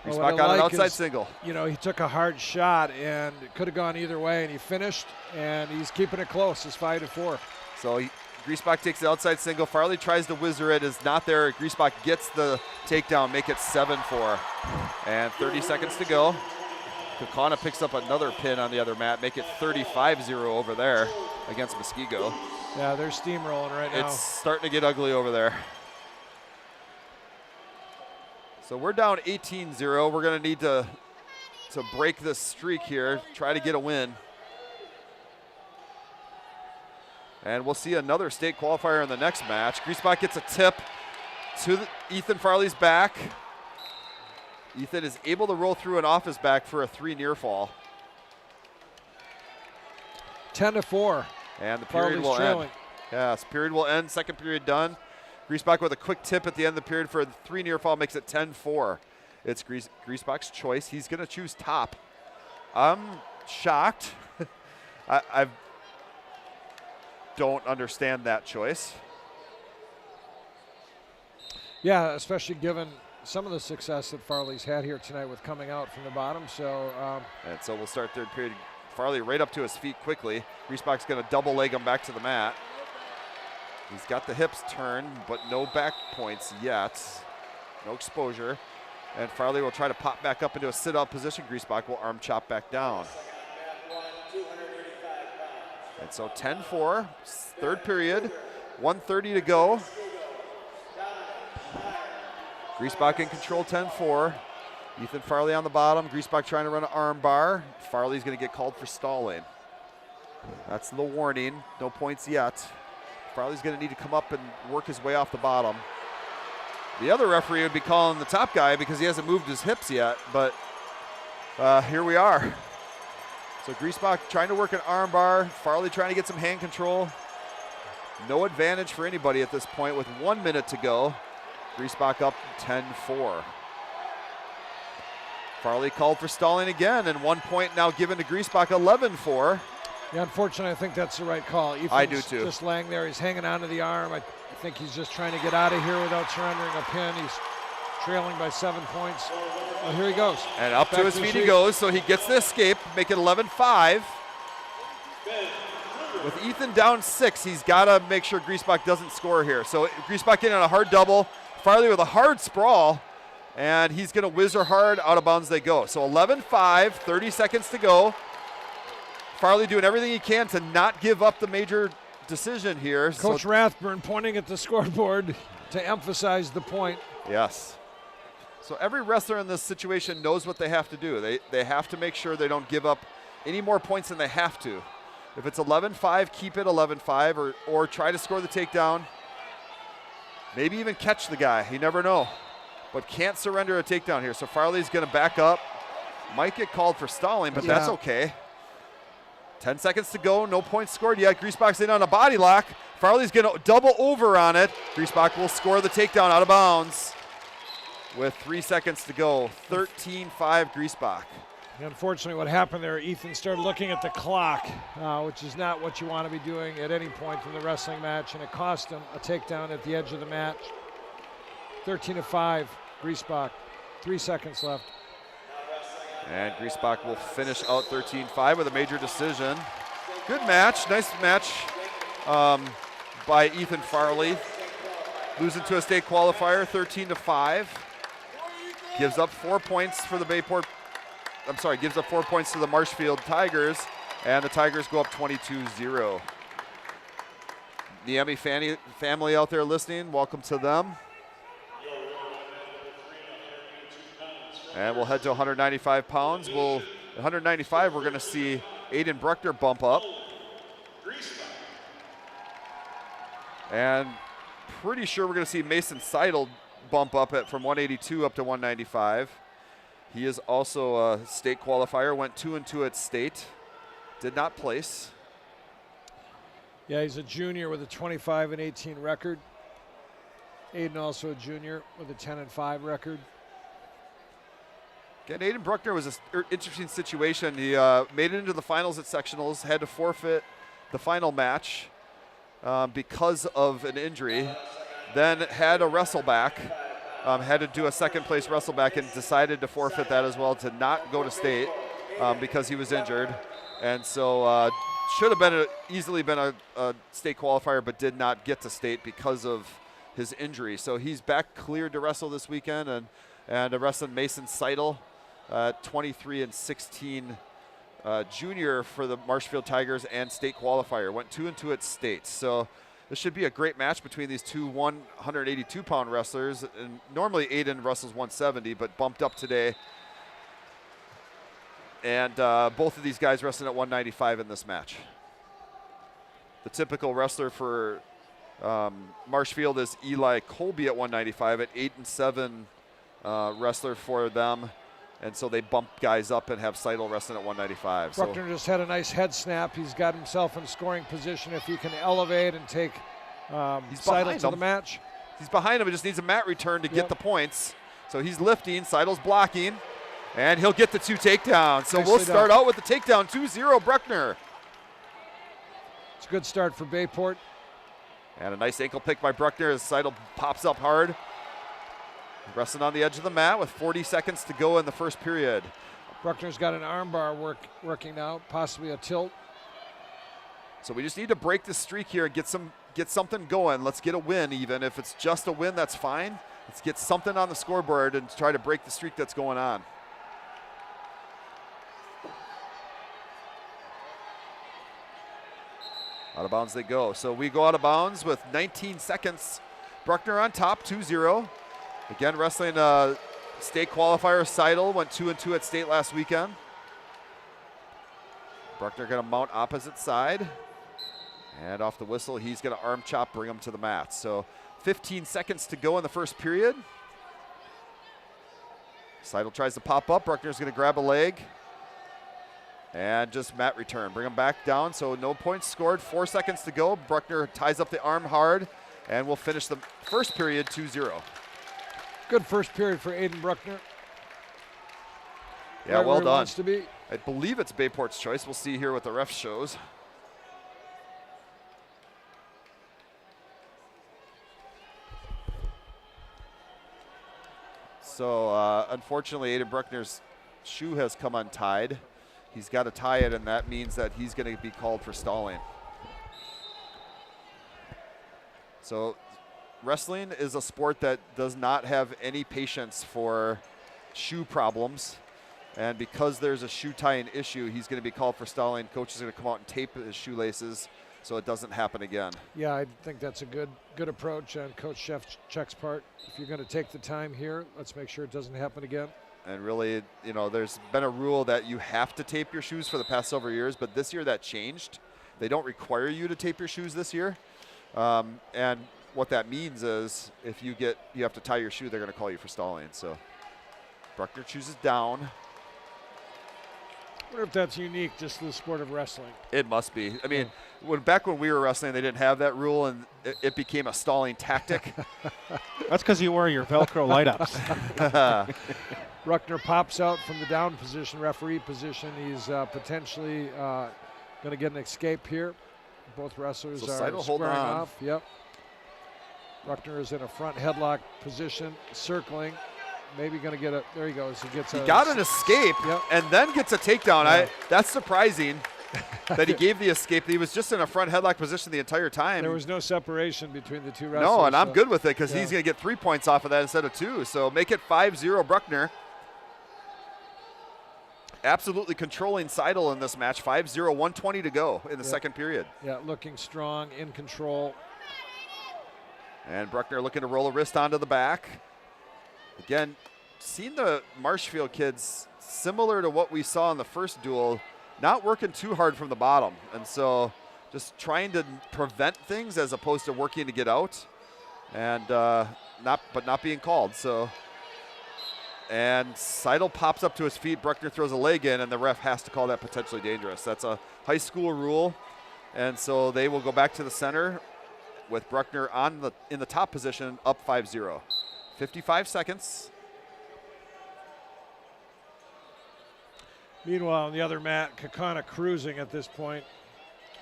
Griesbach got an outside single. You know, he took a hard shot and it could have gone either way, and he finished, and he's keeping it close. It's 5-4. So Griesbach takes the outside single. Farley tries to whizzer it. Is not there. Griesbach gets the takedown. Make it 7-4. And 30 seconds to go. Kakana picks up another pin on the other mat. Make it 35-0 over there against Muskego. Yeah, they're steamrolling right now. It's starting to get ugly over there. So we're down 18-0. We're going to need to break this streak here, try to get a win. And we'll see another state qualifier in the next match. Griesbach gets a tip to Ethan Farley's back. Ethan is able to roll through and off his back for a 3 near fall. 10-4. And the period will end. Yes, period will end. Second period done. Griesbach with a quick tip at the end of the period for a 3 near fall makes it 10-4. It's Griesbach's choice. He's going to choose top. I'm shocked. I don't understand that choice. Yeah, especially given some of the success that Farley's had here tonight with coming out from the bottom. So, and so we'll start third period. Farley right up to his feet quickly. Griesbach's going to double leg him back to the mat. He's got the hips turned, but no back points yet. No exposure. And Farley will try to pop back up into a sit-out position. Griesbach will arm chop back down. And so 10-4, third period, 1:30 to go. Griesbach in control, 10-4. Ethan Farley on the bottom. Griesbach trying to run an arm bar. Farley's going to get called for stalling. That's the warning. No points yet. Farley's going to need to come up and work his way off the bottom. The other referee would be calling the top guy because he hasn't moved his hips yet, but here we are. So Griesbach trying to work an arm bar. Farley trying to get some hand control. No advantage for anybody at this point with 1 minute to go. Griesbach up 10-4. Farley called for stalling again, and 1 point now given to Griesbach, 11-4. Yeah, unfortunately, I think that's the right call. Ethan's I do too. Just laying there, he's hanging onto the arm. I think he's just trying to get out of here without surrendering a pin. He's trailing by 7 points. Well, here he goes. And up to his feet he goes, so he gets the escape, make it 11-5. With Ethan down 6, he's got to make sure Griesbach doesn't score here. So Griesbach in on a hard double. Farley with a hard sprawl, and he's going to whizzer hard. Out of bounds they go. So 11-5, 30 seconds to go. Farley doing everything he can to not give up the major decision here. Coach Rathburn pointing at the scoreboard to emphasize the point. Yes. So every wrestler in this situation knows what they have to do. They have to make sure they don't give up any more points than they have to. If it's 11-5, keep it 11-5 or try to score the takedown. Maybe even catch the guy. You never know. But can't surrender a takedown here. So Farley's going to back up. Might get called for stalling, but that's okay. 10 seconds to go. No points scored yet. Griesbach's in on a body lock. Farley's going to double over on it. Griesbach will score the takedown out of bounds with 3 seconds to go. 13-5 Griesbach. Unfortunately, what happened there, Ethan started looking at the clock, which is not what you want to be doing at any point in the wrestling match, and it cost him a takedown at the edge of the match. 13-5, Griesbach. 3 seconds left. And Griesbach will finish out 13-5 with a major decision. Good match, nice match by Ethan Farley. Losing to a state qualifier, 13-5. Gives up 4 points for the gives up 4 points to the Marshfield Tigers, and the Tigers go up 22-0. Niemi family out there listening, welcome to them. And we'll head to 195 pounds. 195, we're going to see Aiden Bruckner bump up. And pretty sure we're going to see Mason Seidel bump up from 182 up to 195. He is also a state qualifier, went 2-2 at state, did not place. Yeah, he's a junior with a 25-18 record. Aiden also a junior with a 10-5 record. Again, Aiden Bruckner was an interesting situation. He made it into the finals at sectionals, had to forfeit the final match because of an injury, then had a wrestle back. Had to do a second place wrestle back and decided to forfeit that as well to not go to state because he was injured. And so should have easily been a state qualifier, but did not get to state because of his injury. So he's back cleared to wrestle this weekend and wrestling Mason Seidel, 23-16 junior for the Marshfield Tigers and state qualifier. Went 2-2 at state. So this should be a great match between these two 182-pound wrestlers. And normally Aiden wrestles 170, but bumped up today. And both of these guys wrestling at 195 in this match. The typical wrestler for Marshfield is Eli Colby at 195, at 8-7 wrestler for them. And so they bump guys up and have Seidel wrestling at 195. Bruckner just had a nice head snap. He's got himself in scoring position if he can elevate and take Seidel to the match. He's behind him. He just needs a mat return to get the points. So he's lifting. Seidel's blocking. And he'll get the 2 takedowns. So we'll start out with the takedown, 2-0 Bruckner. It's a good start for Bayport. And a nice ankle pick by Bruckner as Seidel pops up hard. Wrestling on the edge of the mat with 40 seconds to go in the first period. Bruckner's got an armbar working now, possibly a tilt. So we just need to break the streak here and get something going. Let's get a win even. If it's just a win, that's fine. Let's get something on the scoreboard and try to break the streak that's going on. Out of bounds they go. So we go out of bounds with 19 seconds. Bruckner on top, 2-0. Again, wrestling state qualifier Seidel went 2-2 at state last weekend. Bruckner going to mount opposite side. And off the whistle, he's going to arm chop, bring him to the mat. So 15 seconds to go in the first period. Seidel tries to pop up. Bruckner's going to grab a leg. And just mat return. Bring him back down. So no points scored. 4 seconds to go. Bruckner ties up the arm hard. And we'll finish the first period 2-0. Good first period for Aiden Bruckner. Yeah, well done. Wants to be. I believe it's Bayport's choice. We'll see here what the ref shows. So unfortunately, Aiden Bruckner's shoe has come untied. He's got to tie it, and that means that he's going to be called for stalling. So wrestling is a sport that does not have any patience for shoe problems. And because there's a shoe tying issue, he's going to be called for stalling. Coach is going to come out and tape his shoelaces so it doesn't happen again. Yeah, I think that's a good approach on Coach Shevchek's part. If you're going to take the time here, let's make sure it doesn't happen again. And really, you know, there's been a rule that you have to tape your shoes for the past several years, but this year that changed. They don't require you to tape your shoes this year. And what that means is if you have to tie your shoe, they're going to call you for stalling. So Bruckner chooses down. I wonder if that's unique just to the sport of wrestling. It must be. I mean, back when we were wrestling, they didn't have that rule, and it became a stalling tactic. That's because you wore your Velcro light-ups. Bruckner pops out from the down position, referee position. He's potentially going to get an escape here. Both wrestlers are squaring off. Yep. Bruckner is in a front headlock position, circling. Maybe going to get a. There he goes. He got an escape, and then gets a takedown. Yeah. That's surprising that he gave the escape. He was just in a front headlock position the entire time. There was no separation between the two wrestlers. No, and I'm good with it because he's going to get 3 points off of that instead of 2. So make it 5-0 Bruckner. Absolutely controlling Seidel in this match. 5-0, 1:20 to go in the second period. Yeah, looking strong, in control. And Bruckner looking to roll a wrist onto the back. Again, seen the Marshfield kids similar to what we saw in the first duel, not working too hard from the bottom. And so just trying to prevent things as opposed to working to get out and not being called. So, and Seidel pops up to his feet. Bruckner throws a leg in, and the ref has to call that potentially dangerous. That's a high school rule. And so they will go back to the center with Bruckner in the top position, up 5-0. 55 seconds. Meanwhile, on the other mat, Kakana cruising at this point,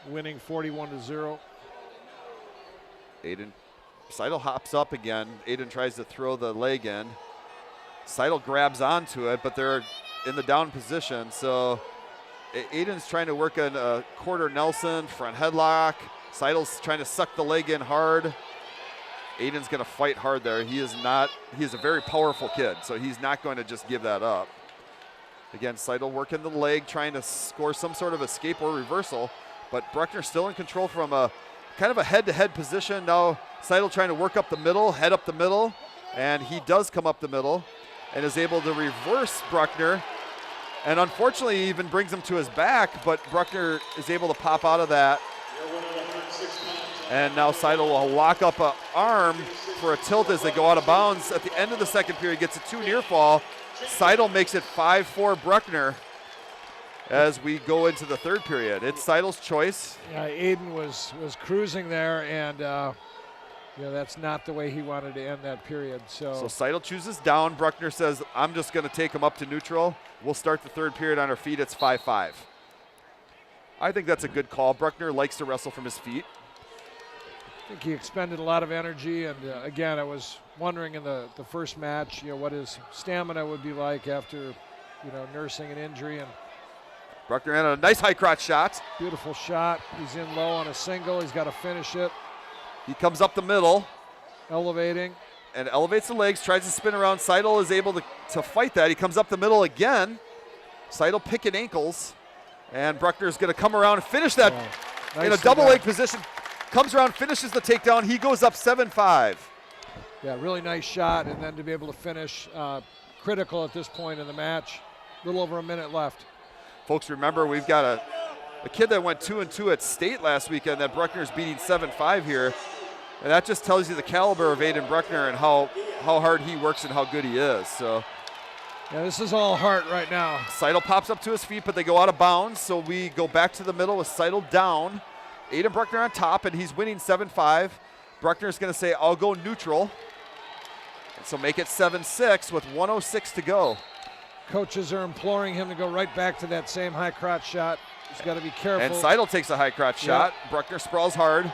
winning 41-0. Seidel hops up again. Aiden tries to throw the leg in. Seidel grabs onto it, but they're in the down position. So Aiden's trying to work a quarter Nelson, front headlock. Seidel's trying to suck the leg in hard. Aiden's going to fight hard there. He is a very powerful kid, so he's not going to just give that up. Again, Seidel working the leg, trying to score some sort of escape or reversal, but Bruckner still in control from a kind of a head-to-head position. Now Seidel trying to work up the middle, head up the middle, and he does come up the middle and is able to reverse Bruckner, and unfortunately even brings him to his back, but Bruckner is able to pop out of that. And now Seidel will lock up an arm for a tilt as they go out of bounds. At the end of the second period, gets a 2 near fall. Seidel makes it 5-4 Bruckner as we go into the third period. It's Seidel's choice. Yeah, Aiden was cruising there, and that's not the way he wanted to end that period. So Seidel chooses down. Bruckner says, I'm just going to take him up to neutral. We'll start the third period on our feet. It's 5-5. I think that's a good call. Bruckner likes to wrestle from his feet. I think he expended a lot of energy, and again, I was wondering in the first match, what his stamina would be like after, nursing an injury. And Bruckner in a nice high crotch shot. Beautiful shot. He's in low on a single. He's got to finish it. He comes up the middle. Elevating. And elevates the legs, tries to spin around. Seidel is able to fight that. He comes up the middle again. Seidel picking ankles. And Bruckner is going to come around and finish that in a double leg position. Comes around, finishes the takedown. He goes up 7-5. Yeah, really nice shot, and then to be able to finish, critical at this point in the match. A little over a minute left. Folks, remember we've got a kid that went 2-2 at state last weekend that Bruckner's beating 7-5 here. And that just tells you the caliber of Aiden Bruckner and how hard he works and how good he is. So, yeah, this is all heart right now. Seidel pops up to his feet, but they go out of bounds. So we go back to the middle with Seidel down. Aiden Bruckner on top, and he's winning 7-5. Bruckner's going to say, I'll go neutral. And so make it 7-6 with 1:06 to go. Coaches are imploring him to go right back to that same high crotch shot. He's got to be careful. And Seidel takes a high crotch shot. Bruckner sprawls hard.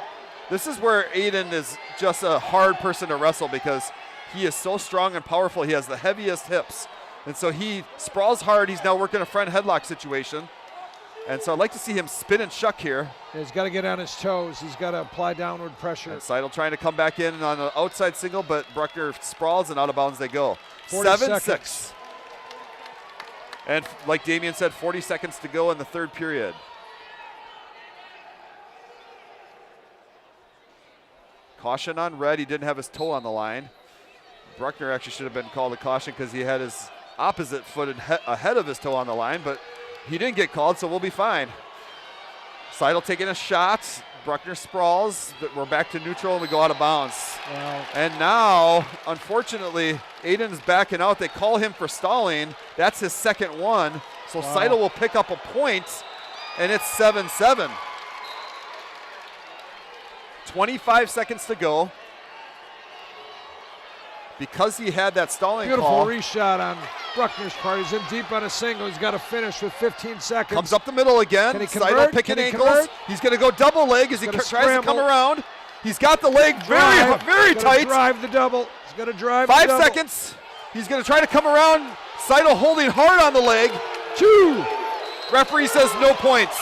This is where Aiden is just a hard person to wrestle because he is so strong and powerful. He has the heaviest hips. And so he sprawls hard. He's now working a front headlock situation. And so I'd like to see him spin and shuck here. He's got to get on his toes. He's got to apply downward pressure. And Seidel trying to come back in on an outside single, but Bruckner sprawls and out of bounds they go. 7-6. And like Damian said, 40 seconds to go in the third period. Caution on red. He didn't have his toe on the line. Bruckner actually should have been called a caution because he had his opposite foot ahead of his toe on the line, but he didn't get called, so we'll be fine. Seidel taking a shot. Bruckner sprawls. We're back to neutral, and we go out of bounds. Wow. And now, unfortunately, Aiden's backing out. They call him for stalling. That's his second one. So Seidel will pick up a point, and it's 7-7. 25 seconds to go. Because he had that stalling Beautiful call. reshot on Bruckner's part. He's in deep on a single. He's got to finish with 15 seconds. Comes up the middle again. Can he Seidel convert? picking Can he ankles. convert? He's going to go double leg as he tries to come around. He's got the leg very tight. Drive the double. He's going to drive 5 the double. seconds. He's going to try to come around. Seidel holding hard on the leg. 2. Referee says no points.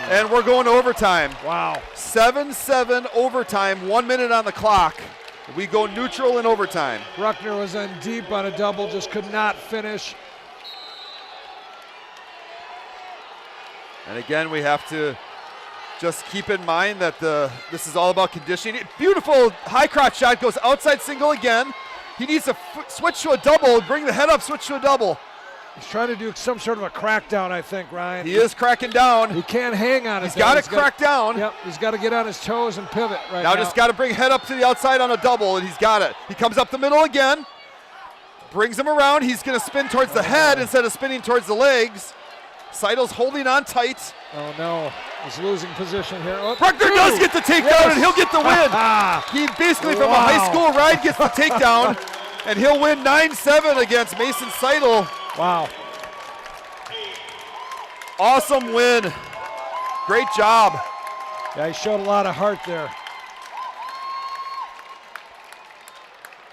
And we're going to overtime. Wow. 7-7 overtime. 1 minute on the clock. We go neutral in overtime. Bruckner was in deep on a double, just could not finish. And again, we have to just keep in mind that this is all about conditioning. Beautiful high crotch shot, goes outside single again. He needs to switch to a double, bring the head up, switch to a double. He's trying to do some sort of a crackdown, I think, Ryan. He is cracking down. He can't hang on it. He's got to crack down. Yep, he's got to get on his toes and pivot right now. Now Just got to bring head up to the outside on a double, and he's got it. He comes up the middle again, brings him around. He's going to spin towards the head instead of spinning towards the legs. Seidel's holding on tight. Oh, no. He's losing position here. Oh, Bruckner does get the takedown, and he'll get the win. He basically, from a high school ride, gets the takedown, and he'll win 9-7 against Mason Seidel. Wow. Awesome win. Great job. Yeah, he showed a lot of heart there.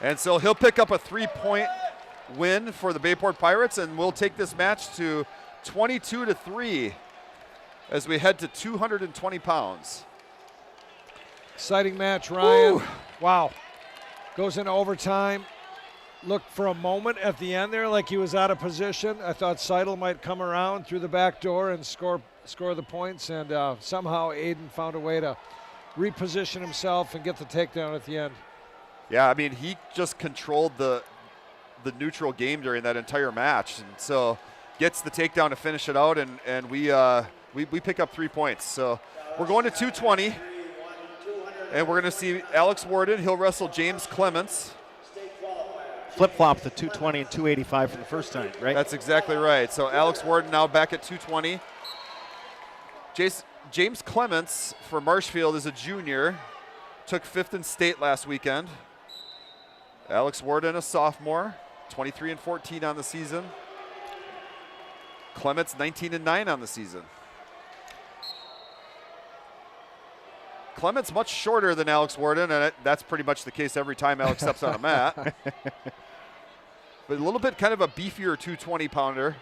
And so he'll pick up a 3-point win for the Bayport Pirates, and we'll take this match to 22-3 as we head to 220 pounds. Exciting match, Ryan. Woo. Wow. Goes into overtime. Looked for a moment at the end there like he was out of position. I thought Seidel might come around through the back door and score the points, and somehow Aiden found a way to reposition himself and get the takedown at the end. Yeah, I mean, he just controlled the neutral game during that entire match, and so gets the takedown to finish it out, and we pick up 3 points. So we're going to 220, and we're going to see Alex Warden. He'll wrestle James Clements. Flip-flop the 220 and 285 for the first time, right? That's exactly right. So Alex Warden now back at 220. James Clements for Marshfield is a junior. Took 5th in state last weekend. Alex Warden, a sophomore, 23-14 on the season. Clements 19-9 on the season. Clements much shorter than Alex Warden, and that's pretty much the case every time Alex steps on a mat. But a little bit kind of a beefier 220-pounder.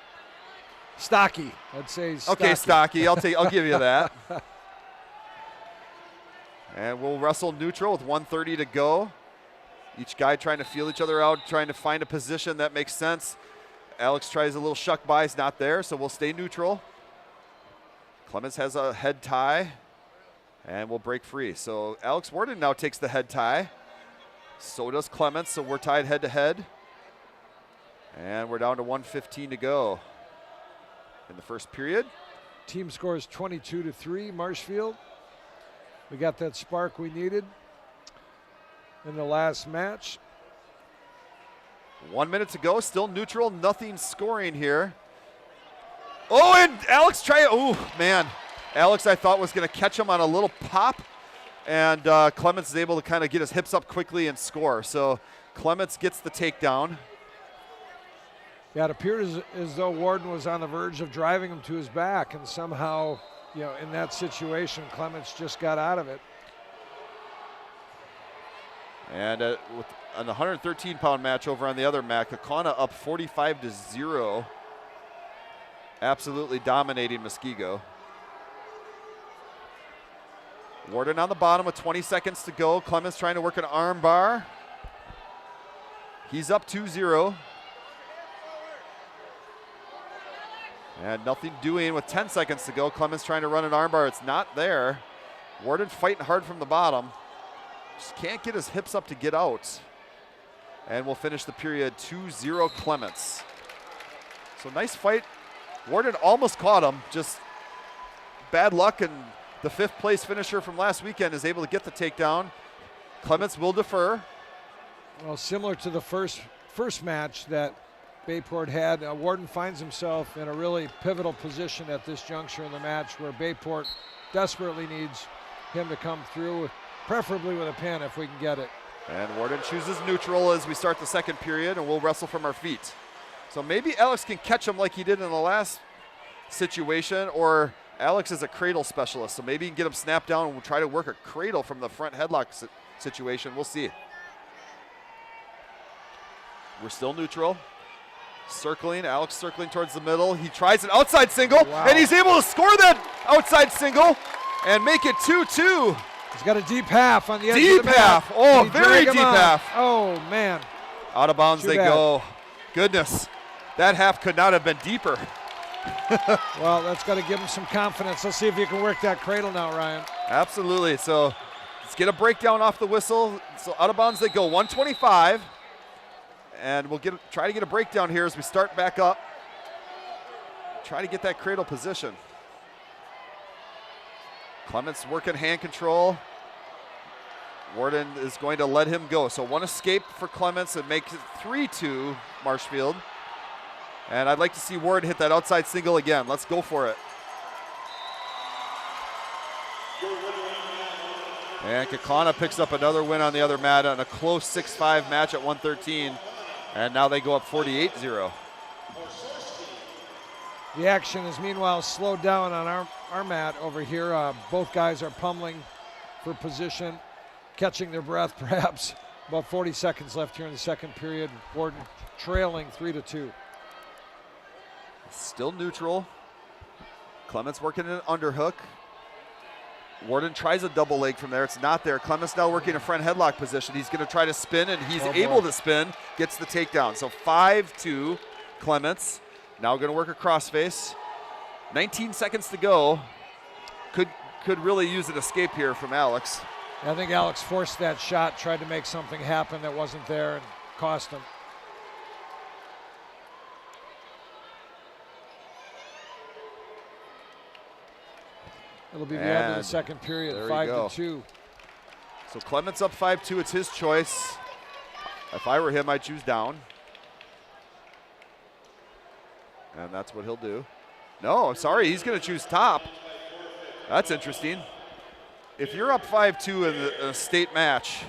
Stocky, I'd say. Stocky. Okay, stocky. I'll give you that. And we'll wrestle neutral with 1:30 to go. Each guy trying to feel each other out, trying to find a position that makes sense. Alex tries a little shuck by, it's not there, so we'll stay neutral. Clements has a head tie, and we'll break free. So Alex Warden now takes the head tie. So does Clements, so we're tied head to head. And we're down to 1:15 to go in the first period. Team scores 22-3, Marshfield. We got that spark we needed in the last match. 1 minute to go, still neutral, nothing scoring here. Oh, and Alex man. Alex, I thought, was going to catch him on a little pop, and Clements is able to kind of get his hips up quickly and score. So Clements gets the takedown. Yeah, it appeared as though Warden was on the verge of driving him to his back, and somehow, in that situation, Clements just got out of it. And with an 113-pound match over on the other mat, Kakana up 45-0, absolutely dominating Muskego. Warden on the bottom with 20 seconds to go. Clements trying to work an arm bar. He's up 2-0. And nothing doing with 10 seconds to go. Clements trying to run an armbar. It's not there. Warden fighting hard from the bottom. Just can't get his hips up to get out. And we'll finish the period 2-0 Clements. So nice fight. Warden almost caught him, just bad luck, and the 5th place finisher from last weekend is able to get the takedown. Clements will defer. Well, similar to the first match that Bayport had, Warden finds himself in a really pivotal position at this juncture in the match where Bayport desperately needs him to come through, preferably with a pin if we can get it. And Warden chooses neutral as we start the 2nd period, and we'll wrestle from our feet. So maybe Alex can catch him like he did in the last situation, or Alex is a cradle specialist, so maybe he can get him snapped down and we'll try to work a cradle from the front headlock situation. We'll see. We're still neutral. Circling, Alex circling towards the middle. He tries an outside single, and he's able to score that outside single and make it 2-2. He's got a deep half on the edge deep of the mat. half. Oh, very deep half. Oh, man. Out of bounds they bad. go. Goodness, that half could not have been deeper. Well, that's got to give him some confidence. Let's see if you can work that cradle now, Ryan. Absolutely. So let's get a breakdown off the whistle. So out of bounds they go, 125. And we'll try to get a breakdown here as we start back up. Try to get that cradle position. Clements working hand control. Warden is going to let him go. So one escape for Clements and makes it 3-2 Marshfield. And I'd like to see Warden hit that outside single again. Let's go for it. And Kakana picks up another win on the other mat on a close 6-5 match at 113. And now they go up 48-0. The action is meanwhile slowed down on our mat over here. Both guys are pummeling for position, catching their breath perhaps. About 40 seconds left here in the 2nd period. Warden trailing 3-2. Still neutral. Clements working an underhook. Warden tries a double leg from there. It's not there. Clements now working a front headlock position. He's going to try to spin, and he's able to spin. Gets the takedown. So 5-2 Clements. Now going to work a crossface. 19 seconds to go. Could really use an escape here from Alex. I think Alex forced that shot, tried to make something happen that wasn't there, and cost him. It'll be the end of the 2nd period, 5-2. So Clements up 5-2. It's his choice. If I were him, I'd choose down. And that's what he'll do. No, sorry, he's going to choose top. That's interesting. If you're up 5-2 in a state match,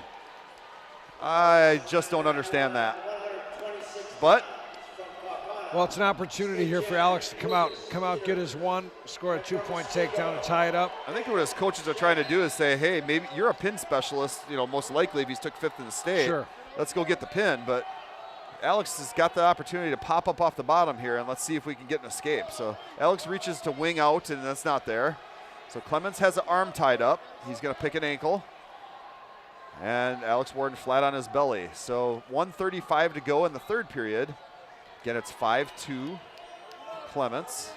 I just don't understand that. But well, it's an opportunity here for Alex to come out, get his one, score a 2-point takedown and tie it up. I think what his coaches are trying to do is say, hey, maybe you're a pin specialist, most likely if he's took 5th in the state. Sure. Let's go get the pin. But Alex has got the opportunity to pop up off the bottom here, and let's see if we can get an escape. So Alex reaches to wing out, and that's not there. So Clements has an arm tied up. He's going to pick an ankle. And Alex Warden flat on his belly. So 1:35 to go in the 3rd period. Again, it's 5-2 Clements.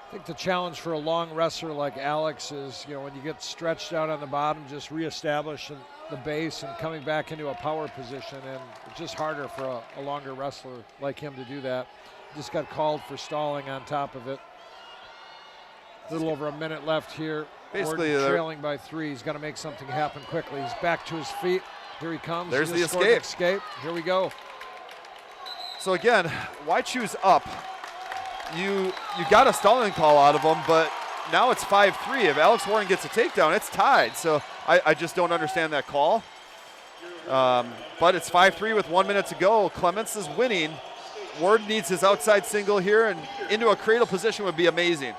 I think the challenge for a long wrestler like Alex is, when you get stretched out on the bottom, just reestablish the base and coming back into a power position. And it's just harder for a longer wrestler like him to do that. Just got called for stalling on top of it. A little over a minute left here. Basically, Warden trailing by 3. He's got to make something happen quickly. He's back to his feet. Here he comes. There's He the scored an escape. Here we go. So again, why choose up? You got a stalling call out of him, but now it's 5-3. If Alex Warren gets a takedown, it's tied. So I just don't understand that call. But it's 5-3 with 1 minute to go. Clements is winning. Warden needs his outside single here, and into a cradle position would be amazing.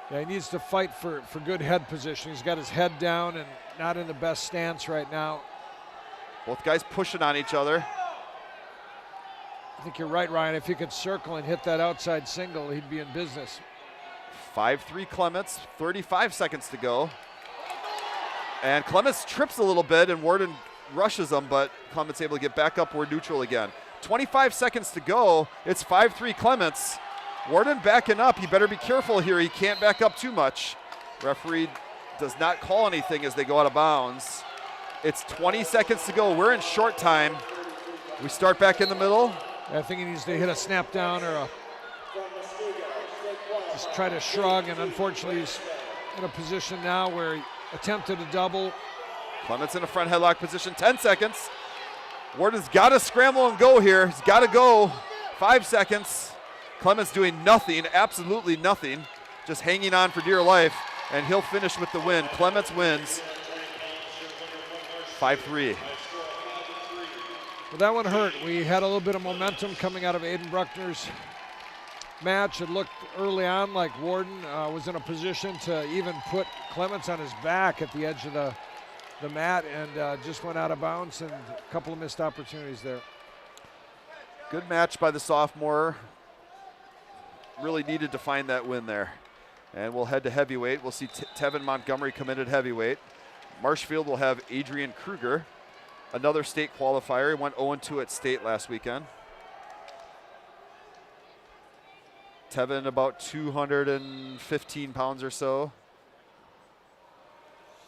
Yeah, he needs to fight for good head position. He's got his head down and not in the best stance right now. Both guys pushing on each other. I think you're right, Ryan. If he could circle and hit that outside single, he'd be in business. 5-3 Clements, 35 seconds to go. And Clements trips a little bit, and Warden rushes him, but Clements able to get back up. We're neutral again. 25 seconds to go. It's 5-3 Clements. Warden backing up. He better be careful here. He can't back up too much. Referee does not call anything as they go out of bounds. It's 20 seconds to go. We're in short time. We start back in the middle. I think he needs to hit a snap down or just try to shrug, and unfortunately he's in a position now where he attempted a double. Clements in a front headlock position, 10 seconds. Warden's got to scramble and go here. He's got to go. 5 seconds. Clements doing nothing, absolutely nothing, just hanging on for dear life, and he'll finish with the win. Clements wins 5-3. Well, that one hurt. We had a little bit of momentum coming out of Aiden Bruckner's match. It looked early on like Warden was in a position to even put Clements on his back at the edge of the mat, and just went out of bounds, and a couple of missed opportunities there. Good match by the sophomore. Really needed to find that win there. And we'll head to heavyweight. We'll see Tevin Montgomery come in at heavyweight. Marshfield will have Adrian Kruger, another state qualifier. He went 0-2 at state last weekend. Tevin about 215 pounds or so.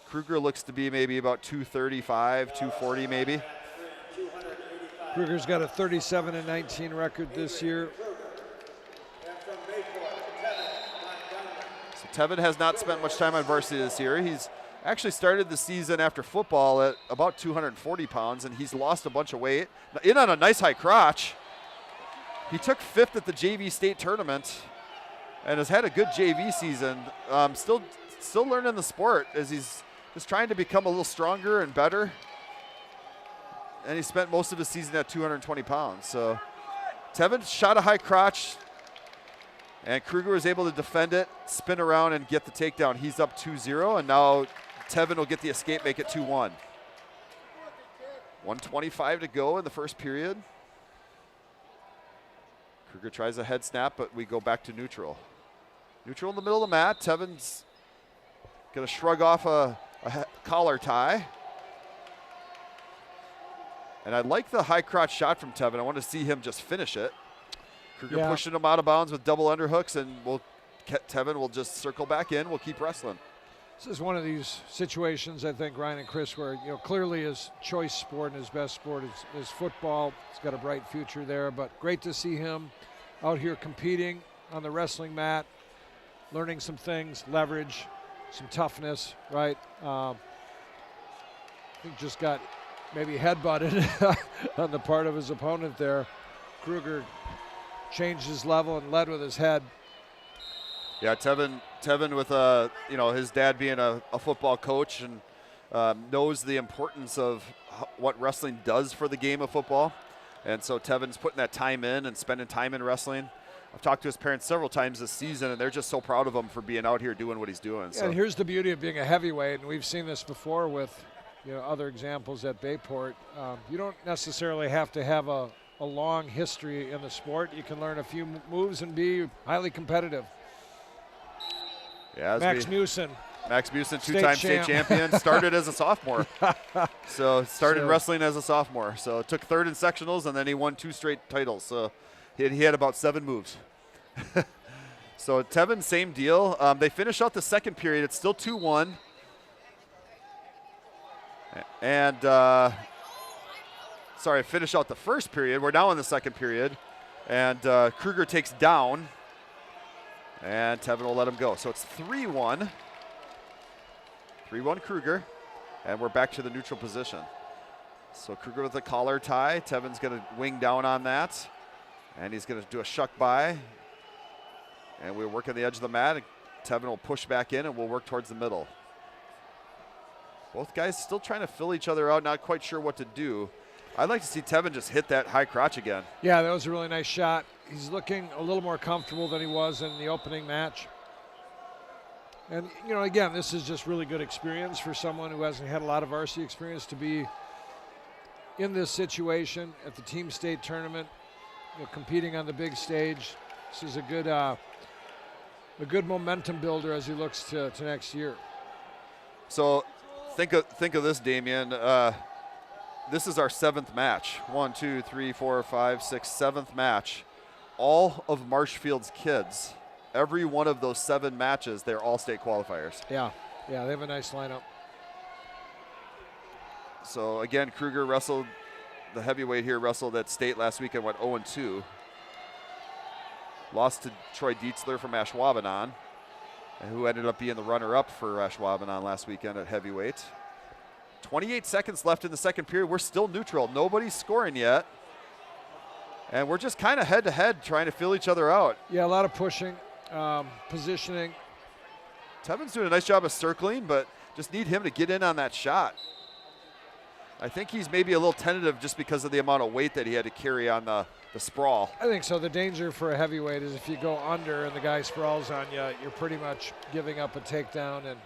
Kruger looks to be maybe about 235, 240 maybe. Kruger's got a 37-19 record this year. So Tevin has not spent much time on varsity this year. He's actually started the season after football at about 240 pounds, and he's lost a bunch of weight. In on a nice high crotch. He took 5th at the JV state tournament and has had a good JV season. Still learning the sport as he's just trying to become a little stronger and better. And he spent most of his season at 220 pounds. So Tevin shot a high crotch, and Kruger was able to defend it, spin around, and get the takedown. He's up 2-0, and now Tevin will get the escape, make it 2-1. 1:25 to go in the first period. Kruger tries a head snap, but we go back to neutral. Neutral in the middle of the mat. Tevin's going to shrug off a collar tie. And I like the high crotch shot from Tevin. I want to see him just finish it. Kruger pushing him out of bounds with double underhooks, and Tevin will just circle back in. We'll keep wrestling. This is one of these situations, I think, Ryan and Chris, where clearly his choice sport and his best sport is football. He's got a bright future there, but great to see him out here competing on the wrestling mat, learning some things, leverage, some toughness, right? I think just got maybe headbutted on the part of his opponent there. Kruger changed his level and led with his head. Yeah, Tevin with his dad being a football coach and knows the importance of what wrestling does for the game of football. And so Tevin's putting that time in and spending time in wrestling. I've talked to his parents several times this season, and they're just so proud of him for being out here doing what he's doing. Yeah, and here's the beauty of being a heavyweight, and we've seen this before with other examples at Bayport. You don't necessarily have to have a long history in the sport. You can learn a few moves and be highly competitive. Yeah, Max Musin, two-time state champion, started as a sophomore. So wrestling as a sophomore. So took 3rd in sectionals, and then he won 2 straight titles. So he had about 7 moves. So Tevin, same deal. They finish out the second period. It's still 2-1. And finish out the first period. We're now in the second period. And Kruger takes down. And Tevin will let him go. So it's 3-1. 3-1 Kruger. And we're back to the neutral position. So Kruger with a collar tie. Tevin's going to wing down on that. And he's going to do a shuck by. And we're working the edge of the mat. Tevin will push back in, and we'll work towards the middle. Both guys still trying to fill each other out, not quite sure what to do. I'd like to see Tevin just hit that high crotch again. Yeah, that was a really nice shot. He's looking a little more comfortable than he was in the opening match. And, again, this is just really good experience for someone who hasn't had a lot of varsity experience to be in this situation at the team state tournament, competing on the big stage. This is a good momentum builder as he looks to next year. So think of this, Damien. This is our 7th match. 1, 2, 3, 4, 5, 6, 7th match. All of Marshfield's kids, every one of those 7 matches, they're all state qualifiers. Yeah. Yeah, they have a nice lineup. So again, Kruger wrestled, the heavyweight here wrestled at state last weekend, went 0-2. Lost to Troy Dietzler from Ashwaubenon, who ended up being the runner-up for Ashwaubenon last weekend at heavyweight. 28 seconds left in the second period. We're still neutral. Nobody's scoring yet. And we're just kind of head-to-head trying to fill each other out. Yeah, a lot of pushing, positioning. Tevin's doing a nice job of circling, but just need him to get in on that shot. I think he's maybe a little tentative just because of the amount of weight that he had to carry on the sprawl. I think so. The danger for a heavyweight is if you go under and the guy sprawls on you, you're pretty much giving up a takedown. And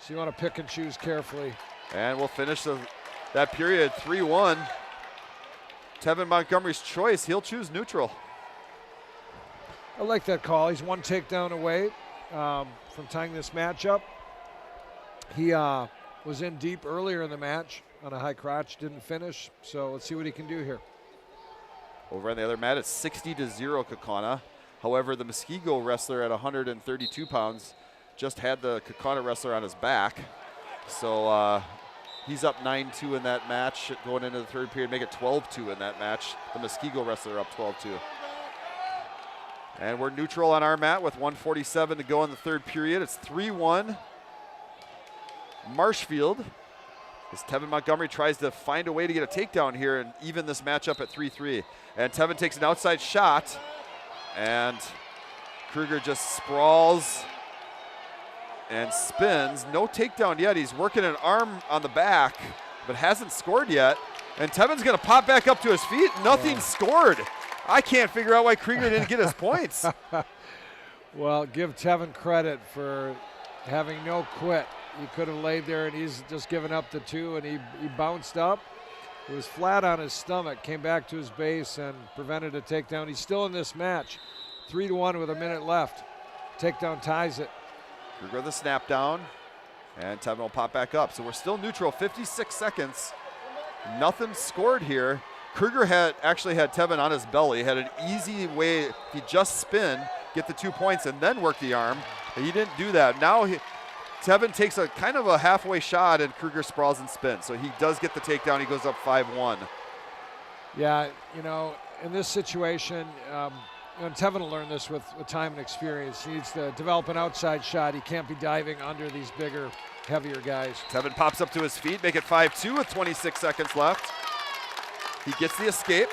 so you want to pick and choose carefully. And we'll finish that period 3-1. Tevin Montgomery's choice. He'll choose neutral. I like that call. He's one takedown away from tying this match up. He was in deep earlier in the match on a high crotch, didn't finish. So let's see what he can do here. Over on the other mat, it's 60-0 Kaukauna. However, the Muskego wrestler at 132 pounds just had the Kaukauna wrestler on his back. So he's up 9-2 in that match going into the third period, make it 12-2 in that match. The Muskego wrestler up 12-2. And we're neutral on our mat with 1:47 to go in the third period. It's 3-1 Marshfield, as Tevin Montgomery tries to find a way to get a takedown here and even this matchup at 3-3. And Tevin takes an outside shot, and Kruger just sprawls and spins. No takedown yet. He's working an arm on the back, but hasn't scored yet. And Tevin's going to pop back up to his feet. Nothing scored. I can't figure out why Kruger didn't get his points. Well, give Tevin credit for having no quit. He could have laid there and he's just given up the two, and he bounced up. It was flat on his stomach, came back to his base and prevented a takedown. He's still in this match, 3-1 with a minute left. Takedown ties it. Kruger with a snap down, and Tevin will pop back up. So we're still neutral, 56 seconds. Nothing scored here. Kruger actually had Tevin on his belly, had an easy way, he just spin, get the 2 points, and then work the arm. But he didn't do that. Now Tevin takes a kind of a halfway shot, and Kruger sprawls and spins. So he does get the takedown. He goes up 5-1. Yeah, you know, in this situation, and Tevin will learn this with time and experience. He needs to develop an outside shot. He can't be diving under these bigger, heavier guys. Tevin pops up to his feet, make it 5-2 with 26 seconds left. He gets the escape.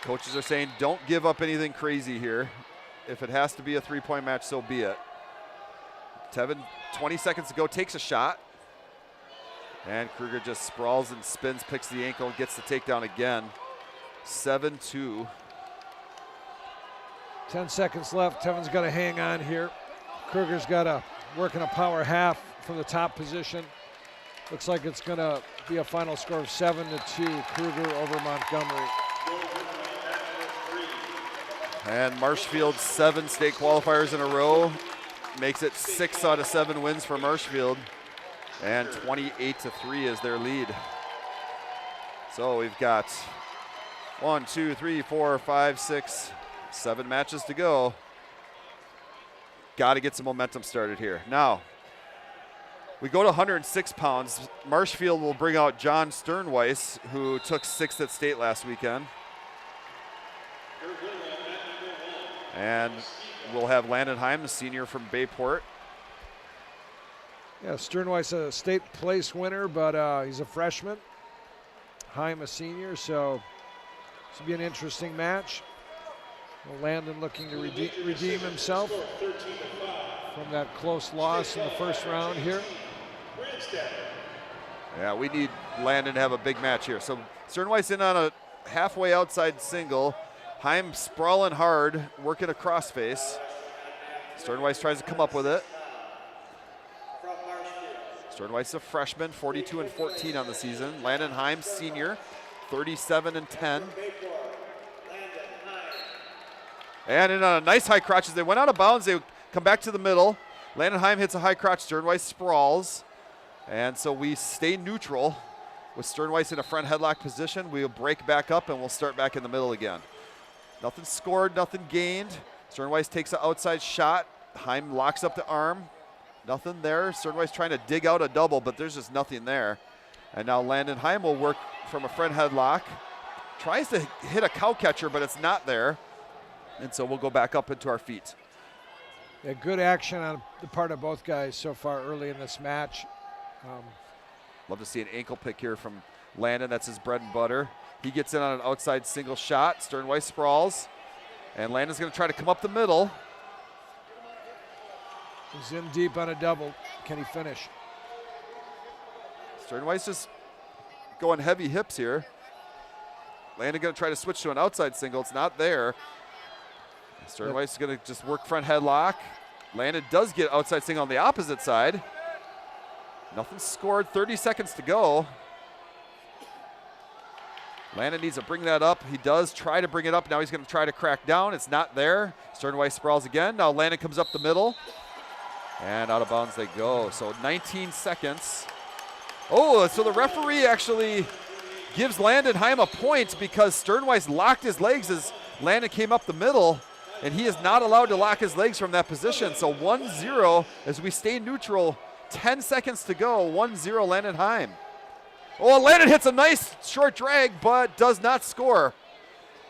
Coaches are saying don't give up anything crazy here. If it has to be a 3-point match, so be it. Tevin, 20 seconds to go, takes a shot. And Kruger just sprawls and spins, picks the ankle, gets the takedown again. 7-2. 10 seconds left. Tevin's got to hang on here. Kruger's got to work in a power half from the top position. Looks like it's going to be a final score of 7-2, Kruger over Montgomery. And Marshfield, 7 state qualifiers in a row. Makes it 6 out of 7 wins for Marshfield. And 28-3 is their lead. So we've got 1, 2, 3, 4, 5, 6, 7 matches to go. Got to get some momentum started here. Now, we go to 106 pounds. Marshfield will bring out John Sternweiss, who took 6th at state last weekend. And we'll have Landon Heim, the senior from Bayport. Yeah, Sternweiss a state place winner, but he's a freshman. Heim a senior, so this will be an interesting match. Well, Landon looking to redeem himself from that close loss in the first round here. Yeah, we need Landon to have a big match here. So Sternweiss in on a halfway outside single. Heim sprawling hard, working a crossface. Sternweiss tries to come up with it. Sternweiss a freshman, 42-14 on the season. Landon Heim, senior, 37-10. And in on a nice high crotch as they went out of bounds, they come back to the middle. Landon Heim hits a high crotch, Sternweiss sprawls. And so we stay neutral with Sternweiss in a front headlock position. We'll break back up and we'll start back in the middle again. Nothing scored, nothing gained. Sternweiss takes an outside shot, Heim locks up the arm. Nothing there. Sternweiss trying to dig out a double, but there's just nothing there. And now Landon Heim will work from a front headlock. Tries to hit a cow catcher, but it's not there. And so we'll go back up into our feet. Yeah, good action on the part of both guys so far early in this match. Love to see an ankle pick here from Landon. That's his bread and butter. He gets in on an outside single shot. Sternweiss sprawls. And Landon's going to try to come up the middle. He's in deep on a double. Can he finish? Sternweiss just going heavy hips here. Landon going to try to switch to an outside single. It's not there. Sternweiss is going to just work front headlock. Landon does get outside single on the opposite side. Nothing scored. 30 seconds to go. Landon needs to bring that up. He does try to bring it up. Now he's going to try to crack down. It's not there. Sternweiss sprawls again. Now Landon comes up the middle. And out of bounds they go. So 19 seconds. Oh, so the referee actually gives Landon Heim a point because Sternweiss locked his legs as Landon came up the middle. And he is not allowed to lock his legs from that position. So 1-0 as we stay neutral. 10 seconds to go. 1-0 Landon Heim. Oh, Landon hits a nice short drag, but does not score.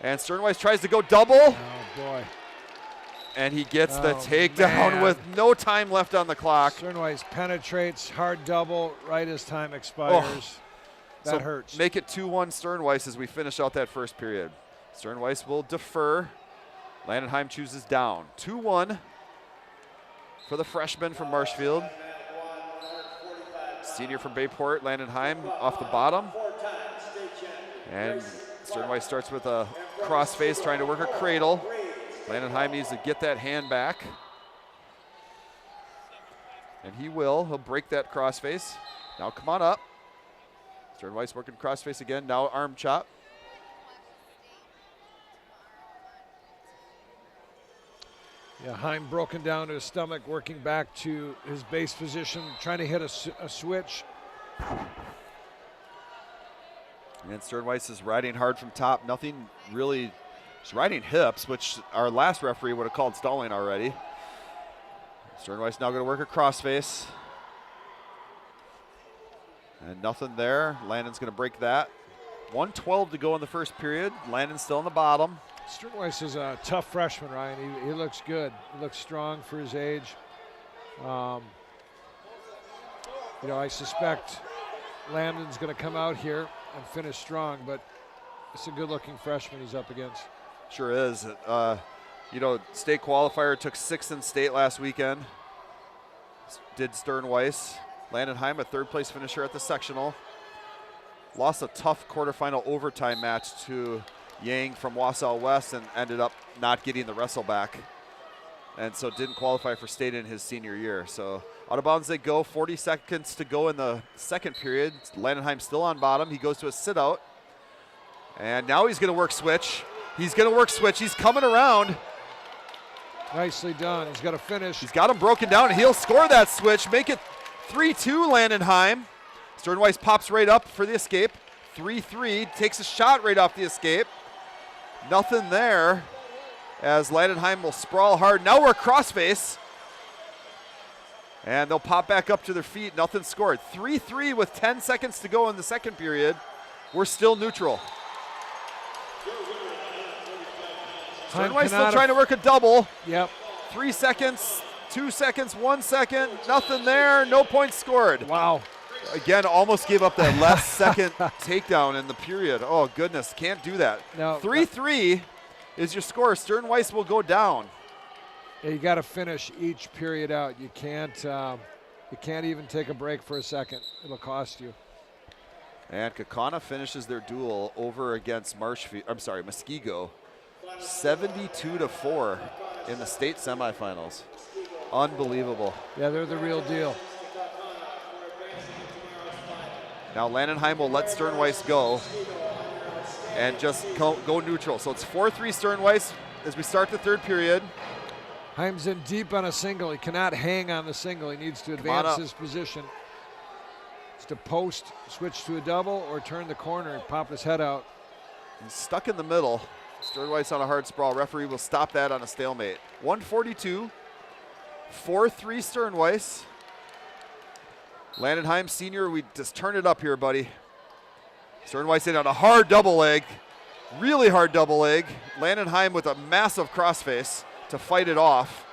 And Sternweiss tries to go double. Oh, boy. And he gets the takedown with no time left on the clock. Sternweiss penetrates, hard double, right as time expires. That hurts. Make it 2-1 Sternweiss as we finish out that first period. Sternweiss will defer. Landon Heim chooses down. 2-1 for the freshman from Marshfield. Senior from Bayport, Landon Heim off the bottom. And Sternweiss starts with a crossface, trying to work a cradle. Landon Heim needs to get that hand back. And he will. He'll break that crossface. Now come on up. Sternweiss working crossface again. Now arm chop. Yeah, Heim broken down to his stomach, working back to his base position, trying to hit a switch. And Sternweiss is riding hard from top. Nothing really. He's riding hips, which our last referee would have called stalling already. Sternweiss now going to work a crossface. And nothing there. Landon's going to break that. 1:12 to go in the first period. Landon's still in the bottom. Sternweiss is a tough freshman, Ryan. He looks good. He looks strong for his age. I suspect Landon's going to come out here and finish strong, but it's a good-looking freshman he's up against. Sure is. State qualifier took 6th in state last weekend. Did Sternweiss. Landon Heim, a third-place finisher at the sectional. Lost a tough quarterfinal overtime match to Yang from Wausau West and ended up not getting the wrestle back. And so didn't qualify for state in his senior year. So out of bounds they go. 40 seconds to go in the second period. Landon Heim still on bottom. He goes to a sit-out. And now he's going to work switch. He's going to work switch. He's coming around. Nicely done. He's got to finish. He's got him broken down, and he'll score that switch. Make it 3-2 Landon Heim. Sternweiss pops right up for the escape. 3-3. Takes a shot right off the escape. Nothing there as Landon Heim will sprawl hard. Now we're crossface. And they'll pop back up to their feet. Nothing scored. 3-3 with 10 seconds to go in the second period. We're still neutral. Sternweiss still trying to work a double. Yep. 3 seconds, 2 seconds, 1 second. Nothing there. No points scored. Wow. Again, almost gave up that last second takedown in the period. Oh, goodness. Can't do that. No. 3-3 is your score. Sternweiss will go down. Yeah, you got to finish each period out. You can't even take a break for a second. It'll cost you. And Kakana finishes their duel over against Muskego. 72-4 in the state semifinals. Unbelievable. Yeah, they're the real deal. Now Landon Heim will let Sternweiss go and just go neutral. So it's 4-3 Sternweiss as we start the third period. Heim's in deep on a single. He cannot hang on the single. He needs to advance his position. It's to post, switch to a double, or turn the corner and pop his head out. He's stuck in the middle. Sternweiss on a hard sprawl. Referee will stop that on a stalemate. 1:42 4-3 Sternweiss. Landenheim Sr., we just turn it up here, buddy. Sternweiss in on a hard double leg, really hard double leg. Landenheim with a massive crossface to fight it off.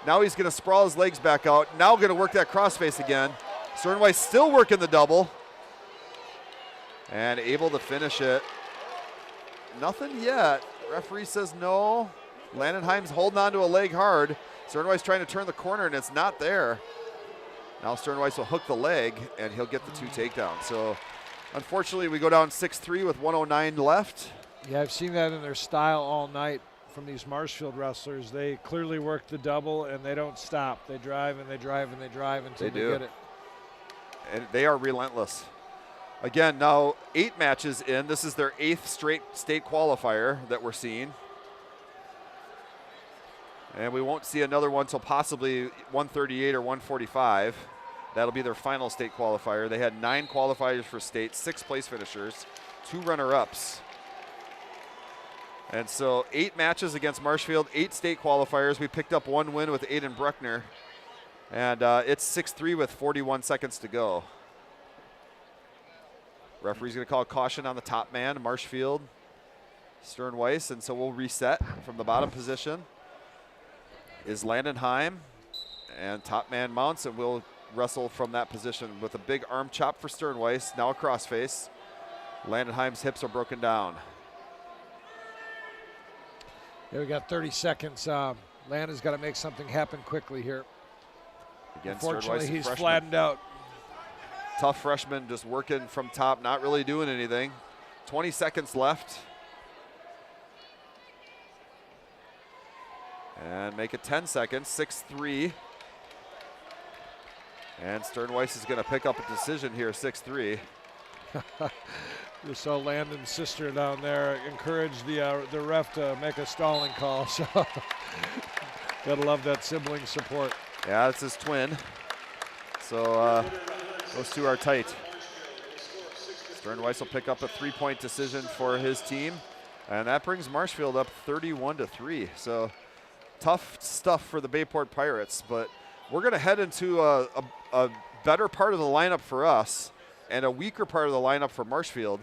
Now he's going to sprawl his legs back out. Now going to work that crossface again. Sternweiss still working the double. And able to finish it. Nothing yet. Referee says no. Landenheim's holding on to a leg hard. Sternweiss trying to turn the corner, and it's not there. Now Sternweiss will hook the leg, and he'll get the 2 takedowns. So unfortunately, we go down 6-3 with 1:09 left. Yeah, I've seen that in their style all night from these Marshfield wrestlers. They clearly work the double, and they don't stop. They drive and they drive and they drive until they get it. And they are relentless. Again, now 8 matches in. This is their 8th straight state qualifier that we're seeing. And we won't see another one until possibly 138 or 145. That'll be their final state qualifier. They had 9 qualifiers for state, 6 place finishers, 2 runner-ups. And so 8 matches against Marshfield, 8 state qualifiers. We picked up 1 win with Aiden Bruckner. And it's 6-3 with 41 seconds to go. Referee's going to call caution on the top man, Marshfield, Sternweiss, and so we'll reset from the bottom position. Is Landenheim, and top man mounts, and we'll wrestle from that position with a big arm chop for Sternweiss. Now a crossface. Landenheim's hips are broken down. Yeah, we got 30 seconds. Landon's got to make something happen quickly here. Again, Unfortunately, Sternweiss, he's flattened out. Tough freshman, just working from top, not really doing anything. 20 seconds left. And make it 10 seconds, 6-3. And Sternweiss is going to pick up a decision here, 6-3. You saw Landon's sister down there encourage the ref to make a stalling call. So gotta love that sibling support. Yeah, it's his twin. So those two are tight. Sternweiss will pick up a 3-point decision for his team, and that brings Marshfield up 31-3. So tough stuff for the Bayport Pirates, but we're going to head into a better part of the lineup for us and a weaker part of the lineup for Marshfield.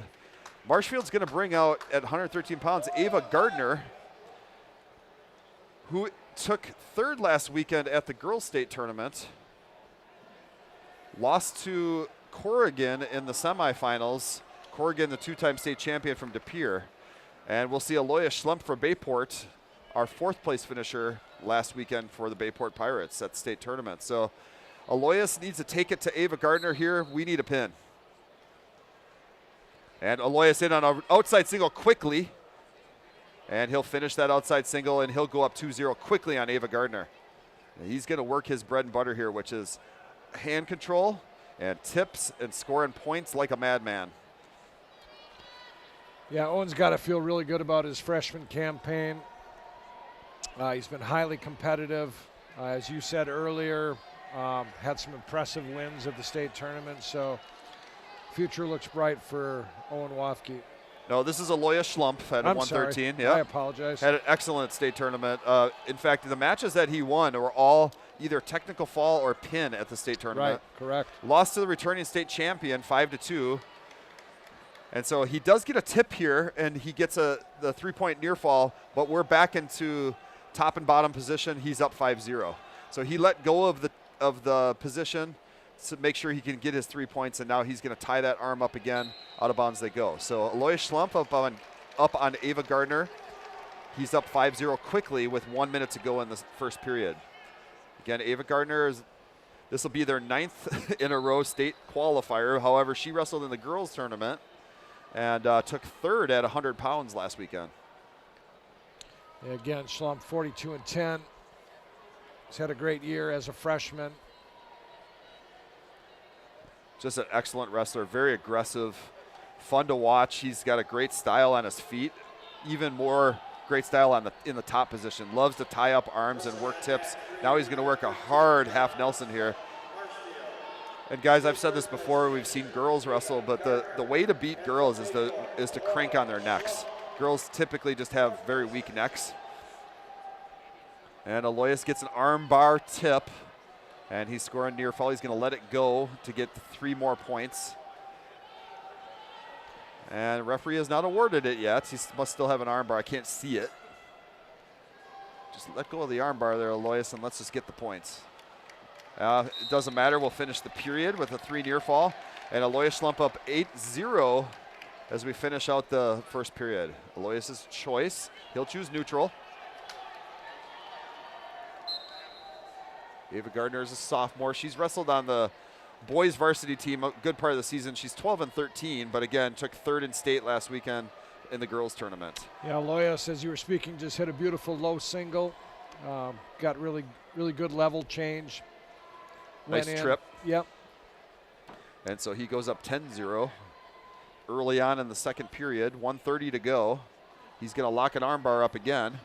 Marshfield's going to bring out at 113 pounds Ava Gardner, who took 3rd last weekend at the girls' state tournament. Lost to Corrigan in the semifinals. Corrigan, the 2-time state champion from De Pere. And we'll see Aloya Schlump for Bayport, our 4th place finisher last weekend for the Bayport Pirates at the state tournament. So Aloyas needs to take it to Ava Gardner here. We need a pin. And Aloyas in on an outside single quickly. And he'll finish that outside single, and he'll go up 2-0 quickly on Ava Gardner. And he's going to work his bread and butter here, which is hand control and tips and scoring points like a madman. Yeah, Owen's got to feel really good about his freshman campaign. He's been highly competitive. As you said earlier, had some impressive wins at the state tournament. So future looks bright for Owen Wafke. No, this is Aloya Schlump at 113. Sorry. Yeah, I apologize. Had an excellent state tournament. In fact, the matches that he won were all either technical fall or pin at the state tournament. Right, correct. Lost to the returning state champion 5-2. And so he does get a tip here, and he gets the 3-point near fall, but we're back into top and bottom position. He's up 5-0. So he let go of the position to make sure he can get his 3 points, and now he's going to tie that arm up again. Out of bounds they go. So Aloy Schlump up on Ava Gardner. He's up 5-0 quickly with 1 minute to go in the first period. Again, Ava Gardner, this will be their 9th in a row state qualifier. However, she wrestled in the girls tournament and took 3rd at 100 pounds last weekend. Yeah, again, Schlump 42-10. He's had a great year as a freshman. Just an excellent wrestler, very aggressive, fun to watch. He's got a great style on his feet, even more great style in the top position. Loves to tie up arms and work tips. Now he's going to work a hard half Nelson here. And guys, I've said this before, we've seen girls wrestle, but the way to beat girls is to crank on their necks. Girls typically just have very weak necks. And Aloyas gets an arm bar tip, and he's scoring near fall. He's going to let it go to get 3 more points. And referee has not awarded it yet. He must still have an arm bar. I can't see it. Just let go of the arm bar there, Aloyas, and let's just get the points. It doesn't matter. We'll finish the period with a 3 near fall. And Aloyas slump up 8-0 as we finish out the first period. Aloyas' choice. He'll choose neutral. Ava Gardner is a sophomore. She's wrestled on the boys varsity team a good part of the season. She's 12-13, but again, took 3rd in state last weekend in the girls tournament. Yeah, Aloyas, as you were speaking, just hit a beautiful low single. Got really good level change. Nice trip. Yep. And so he goes up 10-0 early on in the second period, 1:30 to go. He's going to lock an arm bar up again.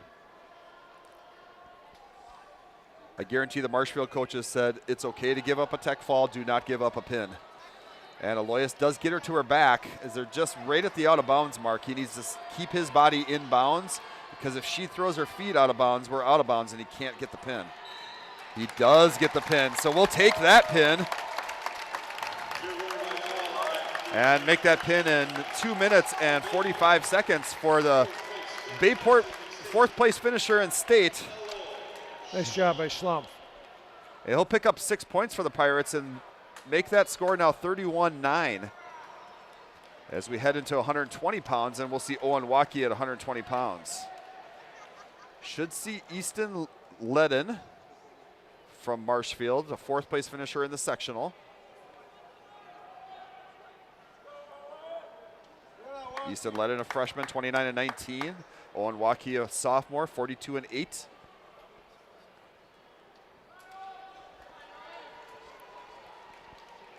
I guarantee the Marshfield coaches said it's okay to give up a tech fall, do not give up a pin. And Aloyas does get her to her back as they're just right at the out of bounds mark. He needs to keep his body in bounds because if she throws her feet out of bounds, we're out of bounds and he can't get the pin. He does get the pin, so we'll take that pin and make that pin in 2 minutes and 45 seconds for the Bayport 4th place finisher in state. Nice job by Schlumpf. He'll pick up 6 points for the Pirates and make that score now 31-9 as we head into 120 pounds, and we'll see Owen Waukee at 120 pounds. Should see Easton Ledden from Marshfield, a 4th place finisher in the sectional. Easton Ledden, a freshman, 29-19. Owen Waukee, a sophomore, 42-8.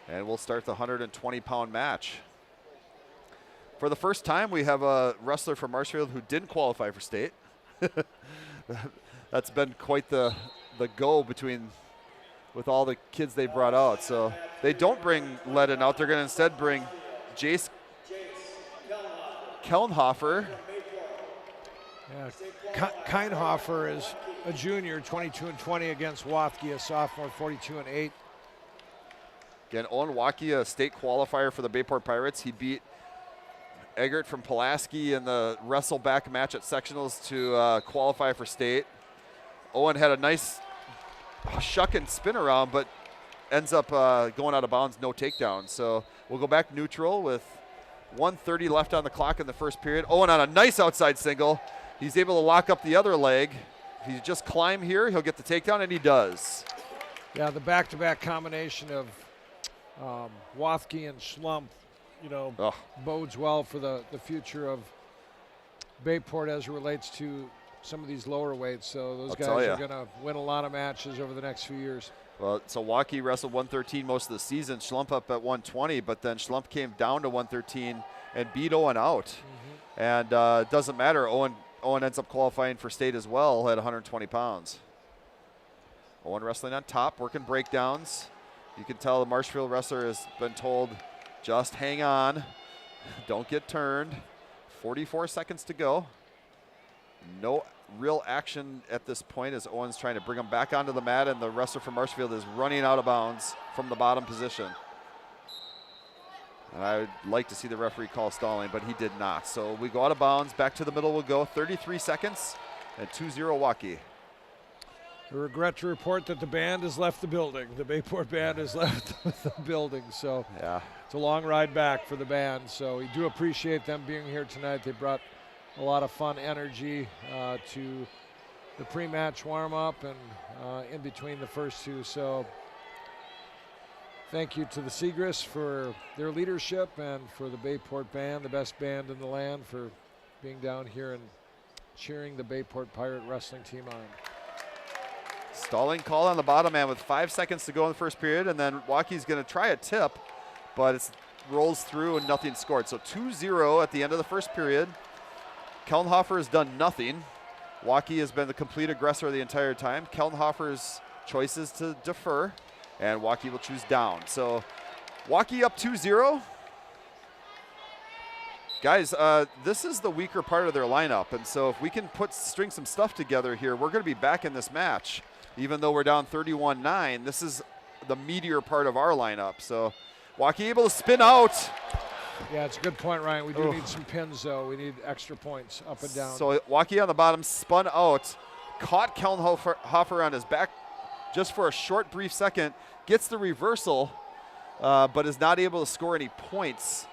And we'll start the 120-pound match. For the first time, we have a wrestler from Marshfield who didn't qualify for state. That's been quite the go with all the kids they brought out. So they don't bring Ledden out. They're going to instead bring Jace Kelnhofer. Yeah, Keinhofer is a junior, 22-20 against Wathke, a sophomore, 42-8. Again, Owen Waukee, a state qualifier for the Bayport Pirates. He beat Eggert from Pulaski in the wrestle back match at sectionals to qualify for state. Owen had a nice shuck and spin around, but ends up going out of bounds, no takedown. So we'll go back neutral with 1:30 left on the clock in the first period. Owen on a nice outside single. He's able to lock up the other leg. If he just climb here, he'll get the takedown, and he does. Yeah, the back-to-back combination of Wathke and Schlumpf, bodes well for the future of Bayport as it relates to some of these lower weights. So those guys are going to win a lot of matches over the next few years. Well, so Waukee wrestled 113 most of the season, Schlumpf up at 120, but then Schlumpf came down to 113 and beat Owen out. Mm-hmm. And it doesn't matter. Owen ends up qualifying for state as well at 120 pounds. Owen wrestling on top, working breakdowns. You can tell the Marshfield wrestler has been told, just hang on, don't get turned. 44 seconds to go. No real action at this point as Owen's trying to bring him back onto the mat, and the wrestler from Marshfield is running out of bounds from the bottom position. And I would like to see the referee call stalling, but he did not. So we go out of bounds, back to the middle we'll go, 33 seconds, and 2-0 Waukee. I regret to report that the band has left the building. The Bayport band has left the building, so yeah, it's a long ride back for the band. So we do appreciate them being here tonight. They brought a lot of fun energy to the pre-match warm-up and in between the first two. So thank you to the Segrist for their leadership and for the Bayport band, the best band in the land, for being down here and cheering the Bayport Pirate wrestling team on. Stalling call on the bottom man with 5 seconds to go in the first period, and then Waukee's going to try a tip, but it rolls through and nothing scored. So 2-0 at the end of the first period. Kelnhofer has done nothing. Waukee has been the complete aggressor the entire time. Kelnhofer's choice is to defer, and Waukee will choose down. So Waukee up 2-0. Guys, this is the weaker part of their lineup, and so if we can string some stuff together here, we're going to be back in this match. Even though we're down 31-9, this is the meatier part of our lineup. So Waukee able to spin out. Yeah, it's a good point, Ryan. We do need some pins, though. We need extra points up and down. So Waukee on the bottom, spun out, caught Kellenhofer on his back just for a short, brief second, gets the reversal, but is not able to score any points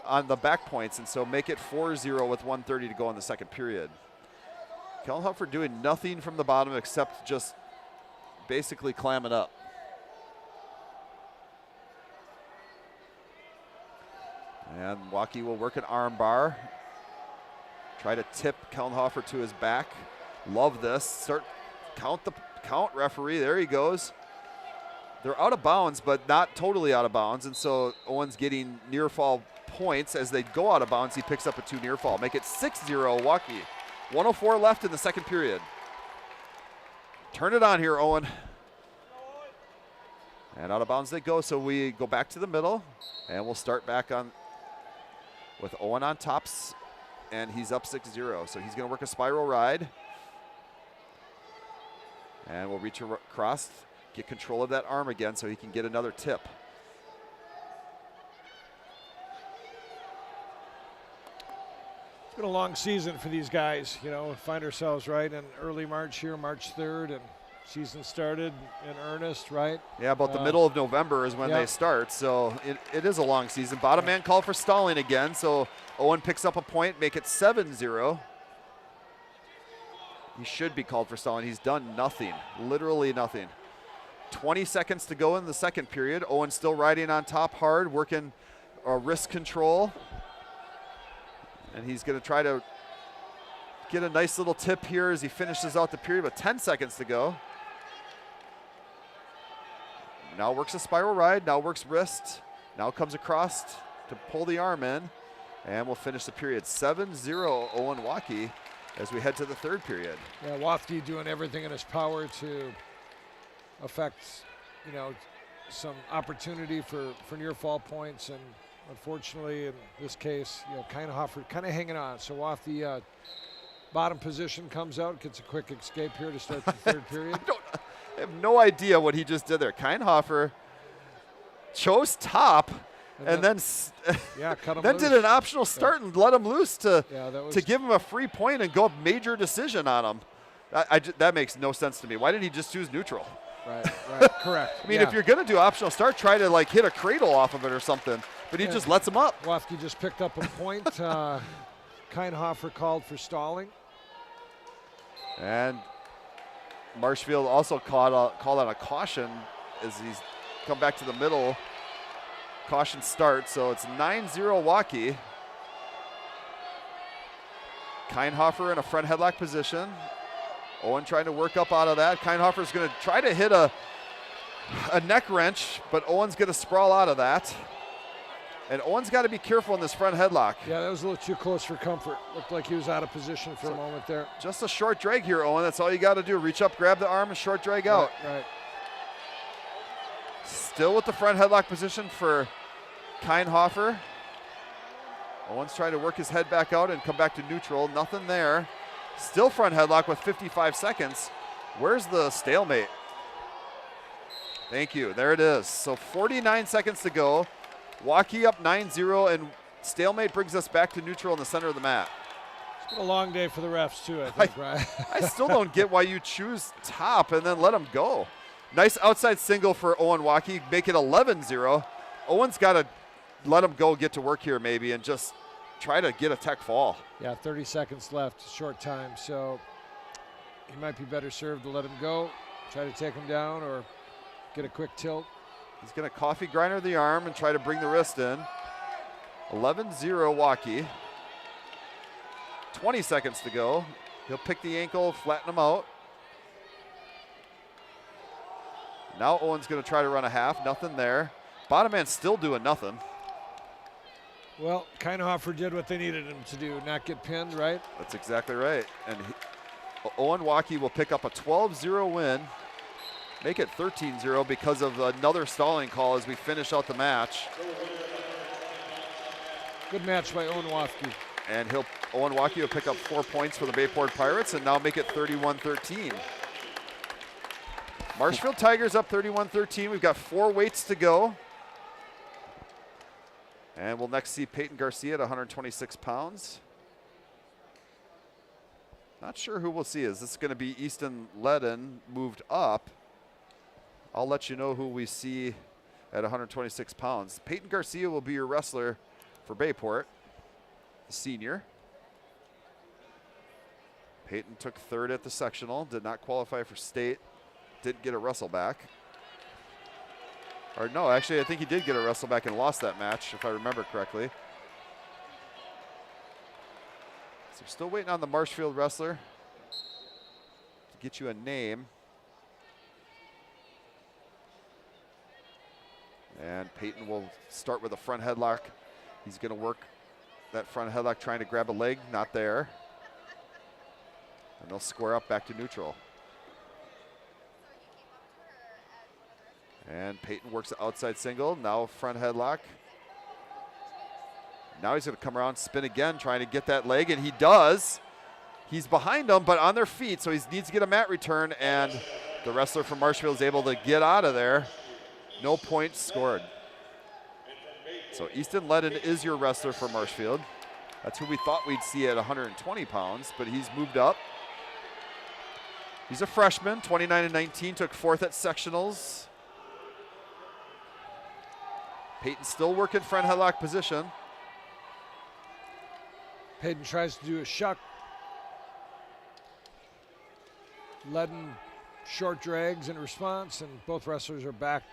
on the back points, and so make it 4-0 with 1:30 to go in the second period. Kellenhofer doing nothing from the bottom except just basically clamming up. And Waukee will work an arm bar. Try to tip Kellenhofer to his back. Love this. Count, referee. There he goes. They're out of bounds, but not totally out of bounds. And so Owen's getting near fall points. As they go out of bounds, he picks up a 2 near fall. Make it 6-0 Waukee. 1:04 left in the second period. Turn it on here, Owen. And out of bounds they go, so we go back to the middle, and we'll start back on with Owen on tops, and he's up 6-0. So he's going to work a spiral ride. And we'll reach across, get control of that arm again so he can get another tip. It's been a long season for these guys. You know, find ourselves right in early March here, March 3rd, and season started in earnest, right? Yeah, about the middle of November is when they start, so it is a long season. Bottom man called for stalling again, so Owen picks up a point, make it 7-0. He should be called for stalling. He's done nothing, literally nothing. 20 seconds to go in the second period. Owen still riding on top hard, working wrist control. And he's going to try to get a nice little tip here as he finishes out the period with 10 seconds to go. Now works a spiral ride, now works wrist, now comes across to pull the arm in, and we'll finish the period 7-0 Owen Waukee as we head to the third period. Yeah, Waukee doing everything in his power to affect, you know, some opportunity for near fall points, and unfortunately in this case, you know, Kellenhofer kind of hanging on. So off the bottom position comes out, gets a quick escape here to start the third period. I have no idea what he just did there. Kellenhofer chose top and then cut him then loose. did an optional start and let him loose to to give him a free point and go up major decision on him. That makes no sense to me. Why didn't he just choose neutral? Right, correct. I mean, if you're going to do optional start, try to like hit a cradle off of it or something. But he just lets him up. Waukee just picked up a point. Kellenhofer called for stalling. And Marshfield also called on a caution as he's come back to the middle. Caution start, so it's 9-0 Waukee. Kellenhofer in a front headlock position. Owen trying to work up out of that. Kellenhofer's going to try to hit a neck wrench, but Owen's going to sprawl out of that. And Owen's got to be careful in this front headlock. Yeah, that was a little too close for comfort. Looked like he was out of position for a moment there. Just a short drag here, Owen. That's all you got to do. Reach up, grab the arm, and short drag out. Right. Still with the front headlock position for Kellenhofer. Owen's trying to work his head back out and come back to neutral. Nothing there. Still front headlock with 55 seconds. Where's the stalemate? Thank you. There it is. So 49 seconds to go. Waukee up 9-0, and stalemate brings us back to neutral in the center of the mat. It's been a long day for the refs, too, I think, right? I still don't get why you choose top and then let him go. Nice outside single for Owen Waukee, make it 11-0. Owen's got to let him go, get to work here maybe, and just try to get a tech fall. Yeah, 30 seconds left, short time, so he might be better served to let him go, try to take him down, or get a quick tilt. He's going to coffee grinder the arm and try to bring the wrist in. 11-0 Waukee. 20 seconds to go. He'll pick the ankle, flatten him out. Now Owen's going to try to run a half. Nothing there. Bottom man still doing nothing. Well, Kellenhofer did what they needed him to do, not get pinned, right? That's exactly right. And Owen Waukee will pick up a 12-0 win. Make it 13-0 because of another stalling call as we finish out the match. Good match by Owen Wafke. And Owen Wafke will pick up 4 points for the Bayport Pirates and now make it 31-13. Marshfield Tigers up 31-13. We've got 4 weights to go. And we'll next see Peyton Garcia at 126 pounds. Not sure who we'll see. Is this going to be Easton Ledden moved up? I'll let you know who we see at 126 pounds. Peyton Garcia will be your wrestler for Bayport, the senior. Peyton took 3rd at the sectional, did not qualify for state, didn't get a wrestle back. Or no, actually I think he did get a wrestle back and lost that match, if I remember correctly. So we're still waiting on the Marshfield wrestler to get you a name. And Peyton will start with a front headlock. He's going to work that front headlock trying to grab a leg, not there. And they'll square up back to neutral. And Peyton works the outside single, now front headlock. Now he's going to come around, spin again, trying to get that leg, and he does. He's behind him, but on their feet, so he needs to get a mat return, and the wrestler from Marshfield is able to get out of there. No points scored. So Easton Ledden is your wrestler for Marshfield. That's who we thought we'd see at 120 pounds, but he's moved up. He's a freshman, 29-19, took 4th at sectionals. Peyton still working front headlock position. Peyton tries to do a shuck. Ledden short drags in response, and both wrestlers are back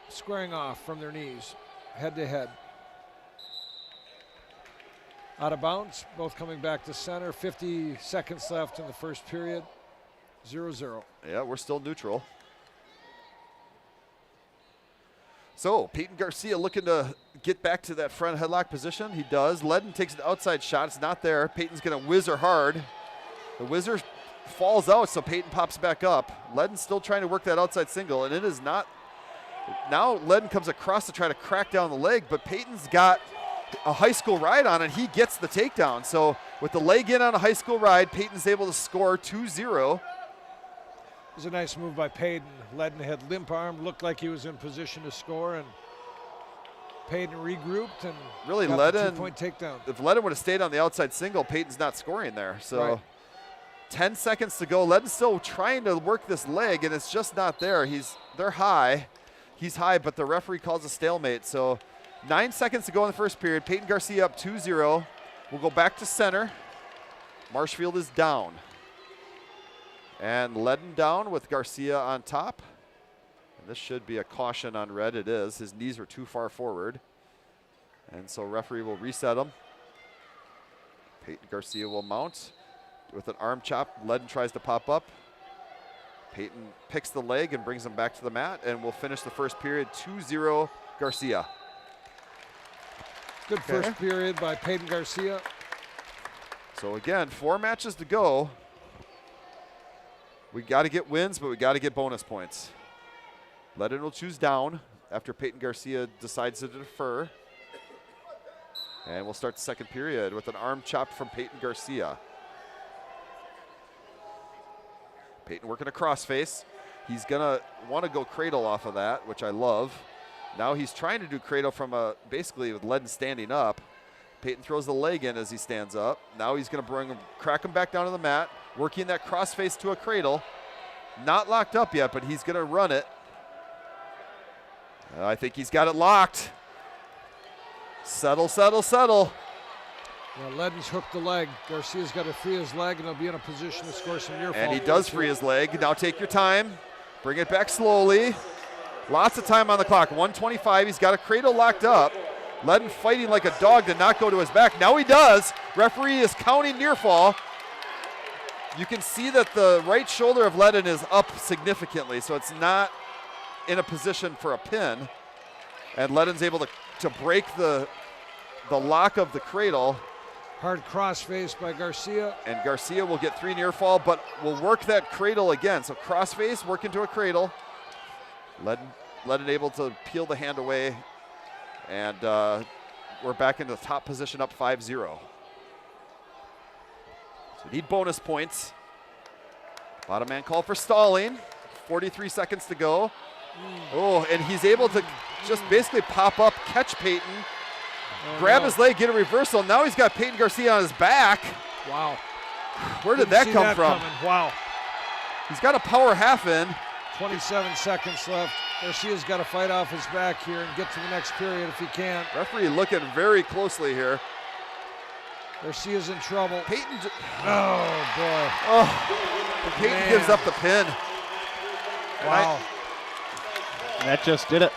squaring off from their knees, head to head. Out of bounds, both coming back to center. 50 seconds left in the first period. 0-0. Yeah, we're still neutral. So Peyton Garcia looking to get back to that front headlock position. He does. Ledden takes the outside shot. It's not there. Peyton's going to whizzer hard. The whizzer falls out, so Peyton pops back up. Ledden's still trying to work that outside single, and it is not. Now Ledden comes across to try to crack down the leg, but Peyton's got a high school ride on it. He gets the takedown. So with the leg in on a high school ride, Peyton's able to score 2-0. It was a nice move by Peyton. Ledden had limp arm, looked like he was in position to score, and Peyton regrouped and really got the 2-point takedown. If Ledden would have stayed on the outside single, Peyton's not scoring there. So right. 10 seconds to go. Ledden's still trying to work this leg, and it's just not there. They're high. He's high, but the referee calls a stalemate. So 9 seconds to go in the first period. Peyton Garcia up 2-0. We'll go back to center. Marshfield is down. And Ledden down with Garcia on top. And this should be a caution on red. It is. His knees were too far forward. And so referee will reset him. Peyton Garcia will mount with an arm chop. Ledden tries to pop up. Peyton picks the leg and brings him back to the mat. And we'll finish the first period 2-0 Garcia. Good first period by Peyton Garcia. So again, 4 matches to go. We got to get wins, but we got to get bonus points. Ledden will choose down after Peyton Garcia decides to defer. And we'll start the second period with an arm chop from Peyton Garcia. Peyton working a crossface. He's going to want to go cradle off of that, which I love. Now he's trying to do cradle from basically with Ledden standing up. Peyton throws the leg in as he stands up. Now he's going to crack him back down to the mat, working that crossface to a cradle. Not locked up yet, but he's going to run it. I think he's got it locked. Settle, settle, settle. Yeah, Ledden's hooked the leg. Garcia's got to free his leg, and he'll be in a position to score some near fall. And he does free his leg. Now take your time. Bring it back slowly. Lots of time on the clock. 1:25. He's got a cradle locked up. Ledden fighting like a dog to not go to his back. Now he does. Referee is counting near fall. You can see that the right shoulder of Ledden is up significantly, so it's not in a position for a pin. And Ledden's able to break the lock of the cradle. Hard crossface by Garcia. And Garcia will get 3 near fall, but will work that cradle again. So crossface, work into a cradle. Ledden able to peel the hand away. And we're back into the top position, up 5-0. So need bonus points. Bottom man call for stalling. 43 seconds to go. Oh, and he's able to just basically pop up, catch Peyton, grab his leg, get a reversal. Now he's got Peyton Garcia on his back. Wow. Where did that come from? Wow. He's got a power half in. 27 seconds left. Garcia's got to fight off his back here and get to the next period if he can. Referee looking very closely here. Garcia's in trouble. Peyton. Oh, boy. Oh, Peyton gives up the pin. Wow. That just did it.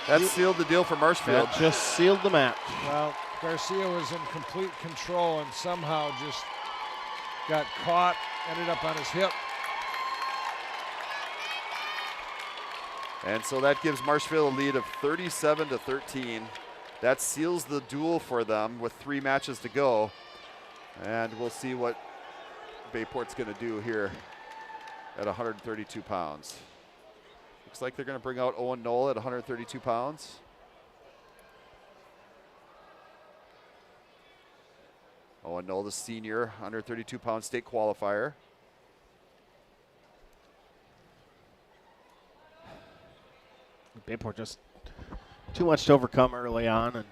That sealed the deal for Marshfield. That just sealed the match. Well, Garcia was in complete control and somehow just got caught, ended up on his hip. And so that gives Marshfield a lead of 37-13. That seals the duel for them with 3 matches to go. And we'll see what Bayport's going to do here at 132 pounds. Looks like they're going to bring out Owen Knoll at 132 pounds. Owen Knoll, the senior, 132-pound state qualifier. Bayport just too much to overcome early on, and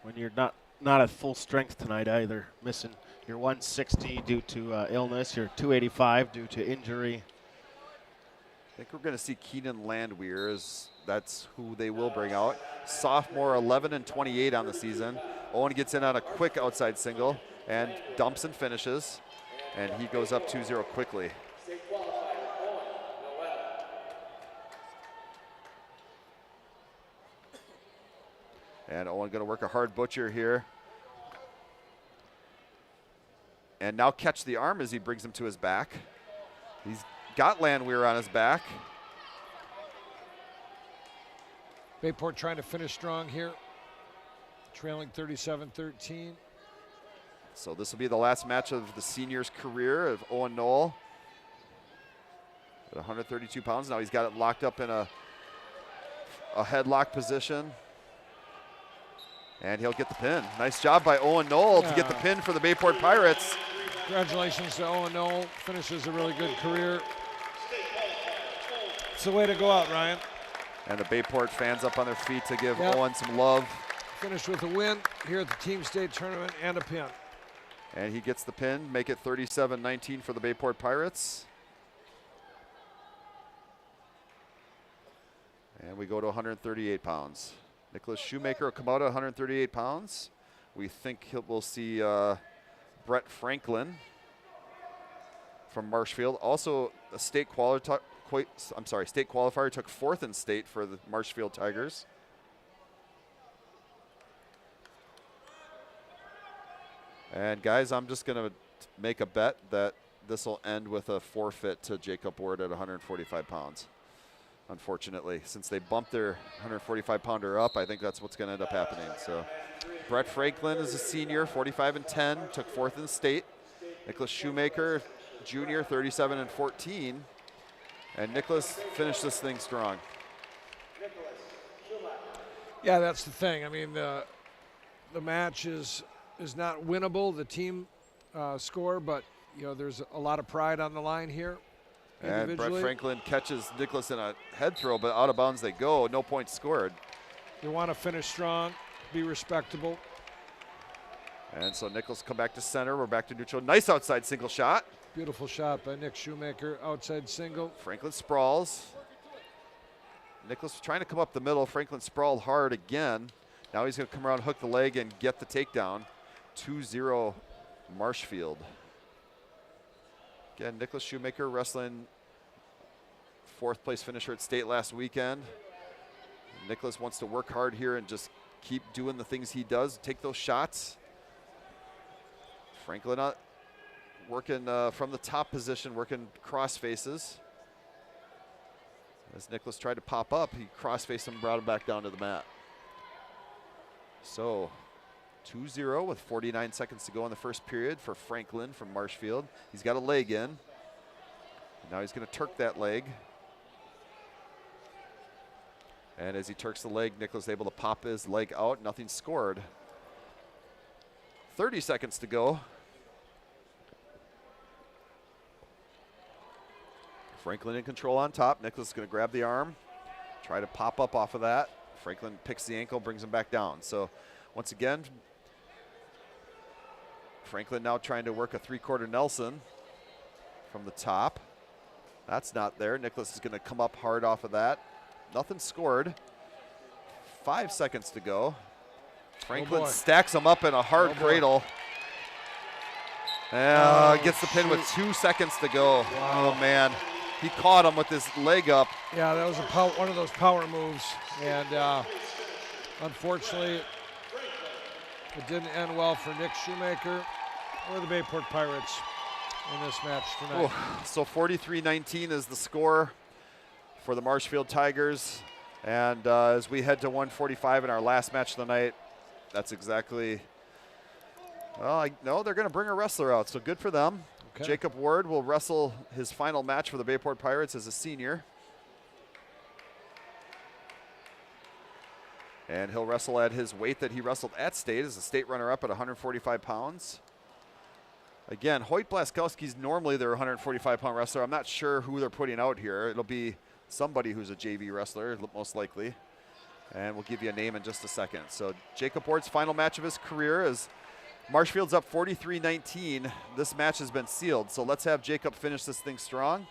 when you're not at full strength tonight either, missing your 160 due to illness, your 285 due to injury. I think we're going to see Keenan Landwehr, as that's who they will bring out. Sophomore, 11-28 on the season. Owen gets in on a quick outside single and dumps and finishes, and he goes up 2-0 quickly. And Owen going to work a hard butcher here. And now catch the arm as he brings him to his back. He's got Landwehr on his back. Bayport trying to finish strong here, trailing 37-13. So this will be the last match of the senior's career of Owen Knoll. At 132 pounds, now he's got it locked up in a headlock position. And he'll get the pin. Nice job by Owen Knoll to get the pin for the Bayport Pirates. Congratulations to Owen Knoll. Finishes a really good career. It's the way to go out, Ryan. And the Bayport fans up on their feet to give Owen some love. Finished with a win here at the Team State Tournament and a pin. And he gets the pin, make it 37-19 for the Bayport Pirates. And we go to 138 pounds. Nicholas Shoemaker will come out at 138 pounds. We think we'll see Brett Franklin from Marshfield. Also a state qualifier, took 4th in state for the Marshfield Tigers. And guys, I'm just going to make a bet that this will end with a forfeit to Jacob Ward at 145 pounds. Unfortunately, since they bumped their 145-pounder up, I think that's what's going to end up happening. So Brett Franklin is a senior, 45-10, took 4th in state. Nicholas Shoemaker, junior, 37-14. And Nicholas finished this thing strong. Yeah, that's the thing. I mean, the match is not winnable, the team score, but there's a lot of pride on the line here. And Brett Franklin catches Nicholas in a head throw, but out of bounds they go. No points scored. You want to finish strong, be respectable. And so Nicholas come back to center. We're back to neutral. Nice outside single shot. Beautiful shot by Nick Shoemaker, outside single. Franklin sprawls. Nicholas trying to come up the middle. Franklin sprawled hard again. Now he's going to come around, hook the leg, and get the takedown. 2-0 Marshfield. Again, Nicholas Shoemaker wrestling 4th place finisher at state last weekend. Nicholas wants to work hard here and just keep doing the things he does, take those shots. Franklin working from the top position, working cross faces. As Nicholas tried to pop up, he cross-faced him and brought him back down to the mat. So 2-0 with 49 seconds to go in the first period for Franklin from Marshfield. He's got a leg in. And now he's going to Turk that leg. And as he Turks the leg, Nicholas able to pop his leg out. Nothing scored. 30 seconds to go. Franklin in control on top. Nicholas is going to grab the arm, try to pop up off of that. Franklin picks the ankle, brings him back down. So once again, Franklin now trying to work a 3/4 Nelson from the top. That's not there. Nicholas is going to come up hard off of that. Nothing scored. 5 seconds to go. Franklin stacks him up in a hard cradle. Gets the pin with 2 seconds to go. Wow. Oh, man. He caught him with his leg up. Yeah, that was one of those power moves. And unfortunately, it didn't end well for Nick Shoemaker or the Bayport Pirates in this match tonight. So 43-19 is the score for the Marshfield Tigers. And as we head to 145 in our last match of the night, that's exactly, well, no, they're going to bring a wrestler out, so good for them. Okay. Jacob Ward will wrestle his final match for the Bayport Pirates as a senior. And he'll wrestle at his weight that he wrestled at state as a state runner-up at 145 pounds. Again, Hoyt Blaskowski's normally their 145-pound wrestler. I'm not sure who they're putting out here. It'll be somebody who's a JV wrestler, most likely. And we'll give you a name in just a second. So Jacob Ward's final match of his career is Marshfield's up 43-19. This match has been sealed. So let's have Jacob finish this thing strong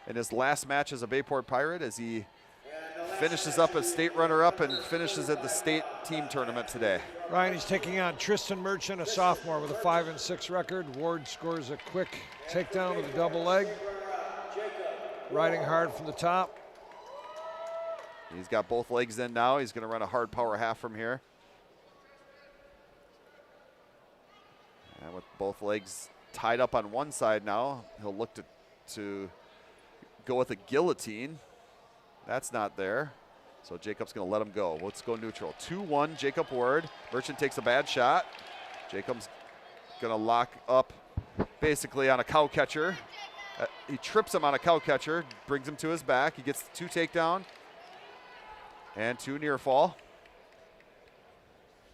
in his last match as a Bayport Pirate as he finishes up as state runner-up and finishes at the state team tournament today. Ryan, he's taking on Tristan Merchant, a sophomore with a 5-6 record. Ward scores a quick takedown with a double leg. Riding hard from the top. He's got both legs in now. He's going to run a hard power half from here. And with both legs tied up on one side now, he'll look to go with a guillotine. That's not there. So Jacob's going to let him go. Let's go neutral. 2-1, Jacob Ward. Merchant takes a bad shot. Jacob's going to lock up basically on a cow catcher. He trips him on a cow catcher, brings him to his back. He gets 2 takedown and 2 near fall.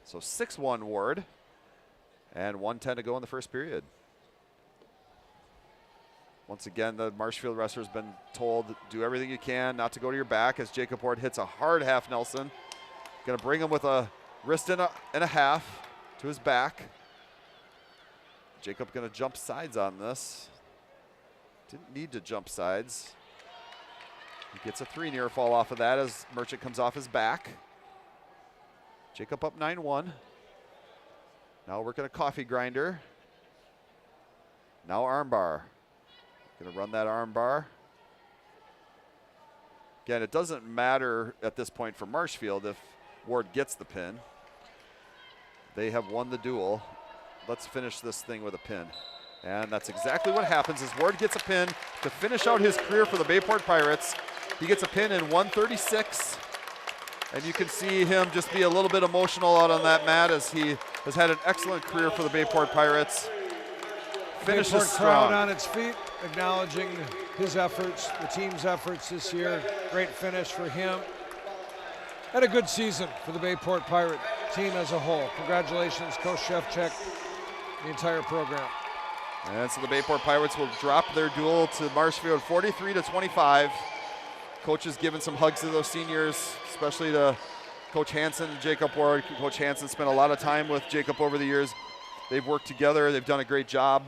So 6-1 Ward. And 1:10 to go in the first period. Once again, the Marshfield wrestler's been told, do everything you can not to go to your back as Jacob Ward hits a hard half Nelson. Gonna bring him with a wrist and a half to his back. Jacob gonna jump sides on this. Didn't need to jump sides. He gets a 3 near fall off of that as Merchant comes off his back. Jacob up 9-1. Now working a coffee grinder. Now arm bar. Gonna run that arm bar. Again, it doesn't matter at this point for Marshfield if Ward gets the pin. They have won the duel. Let's finish this thing with a pin. And that's exactly what happens as Ward gets a pin to finish out his career for the Bayport Pirates. He gets a pin in 136. And you can see him just be a little bit emotional out on that mat as he has had an excellent career for the Bayport Pirates. Finishes Bayport strong. crowd on its feet, acknowledging his efforts, the team's efforts this year. Great finish for him. Had a good season for the Bayport Pirate team as a whole. Congratulations, Coach Shevchek, the entire program. And so the Bayport Pirates will drop their duel to Marshfield 43-25. Coach is giving some hugs to those seniors, especially to Coach Hansen and Jacob Ward. Coach Hansen spent a lot of time with Jacob over the years. They've worked together. They've done a great job.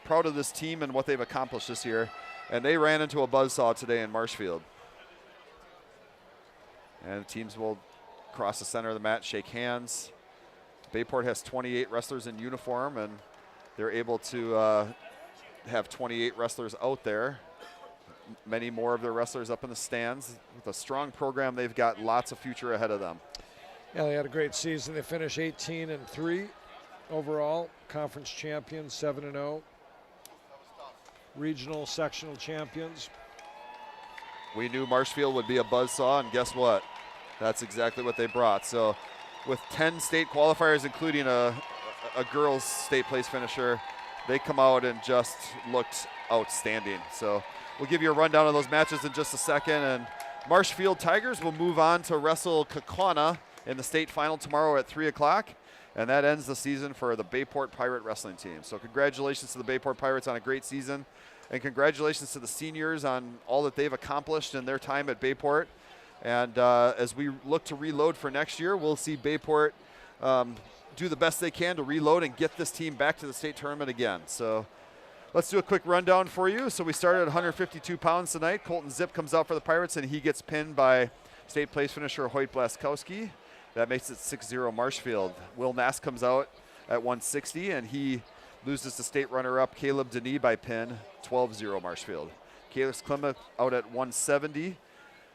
Proud of this team and what they've accomplished this year. And they ran into a buzzsaw today in Marshfield. And teams will cross the center of the mat, shake hands. Bayport has 28 wrestlers in uniform, and they're able to have 28 wrestlers out there. Many more of their wrestlers up in the stands. With a strong program, they've got lots of future ahead of them. Yeah, they had a great season. They finished 18-3 overall. Conference champions, 7-0. Regional sectional champions. We knew Marshfield would be a buzzsaw, and guess what? That's exactly what they brought. So with 10 state qualifiers, including a girls state place finisher, they come out and just looked outstanding. So we'll give you a rundown of those matches in just a second. And Marshfield Tigers will move on to wrestle Kaukauna in the state final tomorrow at 3 o'clock. And that ends the season for the Bayport Pirate Wrestling team. So congratulations to the Bayport Pirates on a great season. And congratulations to the seniors on all that they've accomplished in their time at Bayport. And as we look to reload for next year, we'll see Bayport do the best they can to reload and get this team back to the state tournament again. So let's do a quick rundown for you. So we started at 152 pounds tonight. Colton Zip comes out for the Pirates, and he gets pinned by state place finisher Hoyt Blaskowski. That makes it 6-0 Marshfield. Will Nass comes out at 160, and he loses to state runner-up Caleb Denis by pin, 12-0 Marshfield. Caleb Clement out at 170,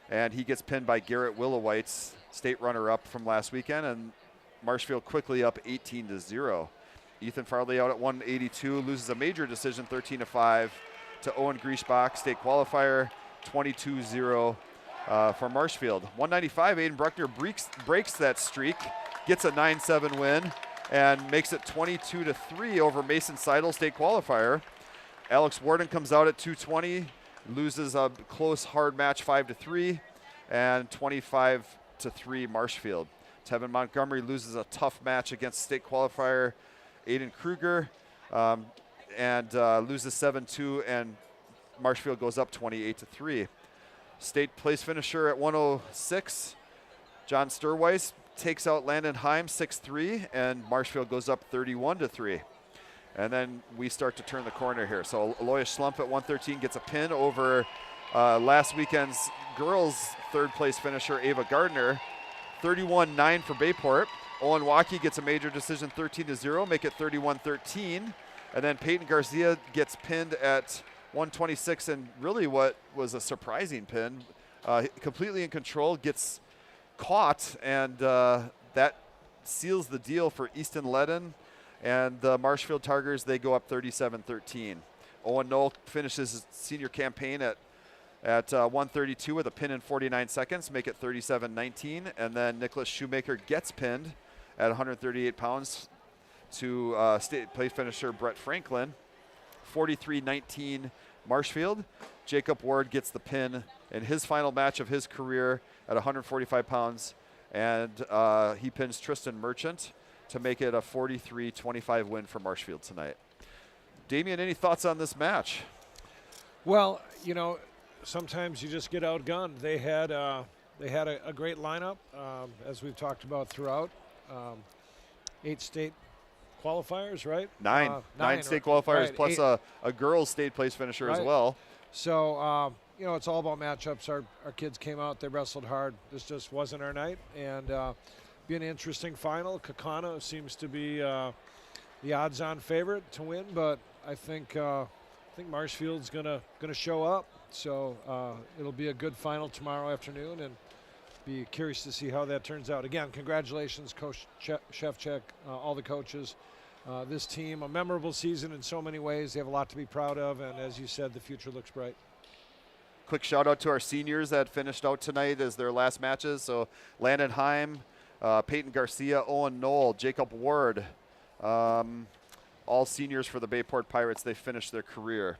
and he gets pinned by Garrett Willowhite's state runner-up from last weekend, and Marshfield quickly up 18-0. Ethan Farley out at 182, loses a major decision, 13-5 to Owen Griesbach, state qualifier, 22-0. For Marshfield. 195, Aiden Bruckner breaks that streak, gets a 9-7 win, and makes it 22-3 over Mason Seidel, state qualifier. Alex Warden comes out at 220, loses a close, hard match 5-3, and 25-3 Marshfield. Tevin Montgomery loses a tough match against state qualifier Aiden Kruger, and loses 7-2, and Marshfield goes up 28-3. State place finisher at 106, John Sturweiss takes out Landon Heim 6-3, and Marshfield goes up 31-3. And then we start to turn the corner here. So Aloya Schlump at 113 gets a pin over last weekend's girls' third place finisher Ava Gardner, 31-9 for Bayport. Owen Waukee gets a major decision 13-0, make it 31-13. And then Peyton Garcia gets pinned at 126, and really what was a surprising pin, completely in control, gets caught, and that seals the deal for Easton Ledden, and the Marshfield Tigers, they go up 37-13. Owen Knoll finishes his senior campaign at 132 with a pin in 49 seconds, make it 37-19, and then Nicholas Shoemaker gets pinned at 138 pounds to state place finisher Brett Franklin, 43-19 Marshfield. Jacob Ward gets the pin in his final match of his career at 145 pounds, and he pins Tristan Merchant to make it a 43-25 win for Marshfield tonight. Damian, any thoughts on this match? Well, you know, sometimes you just get outgunned. They had a great lineup, as we've talked about throughout. 8 state qualifiers, right? Nine state qualifiers, right, plus a girls state place finisher as well. So, you know, it's all about matchups. Our kids came out, they wrestled hard. This just wasn't our night, and be an interesting final. Kakana seems to be the odds-on favorite to win, but I think Marshfield's gonna show up. So it'll be a good final tomorrow afternoon, and be curious to see how that turns out. Again, congratulations, Coach Shevchek, all the coaches. This team, a memorable season in so many ways. They have a lot to be proud of, and as you said, the future looks bright. Quick shout out to our seniors that finished out tonight as their last matches. So Landon Heim, Peyton Garcia, Owen Knoll, Jacob Ward, all seniors for the Bayport Pirates. They finished their career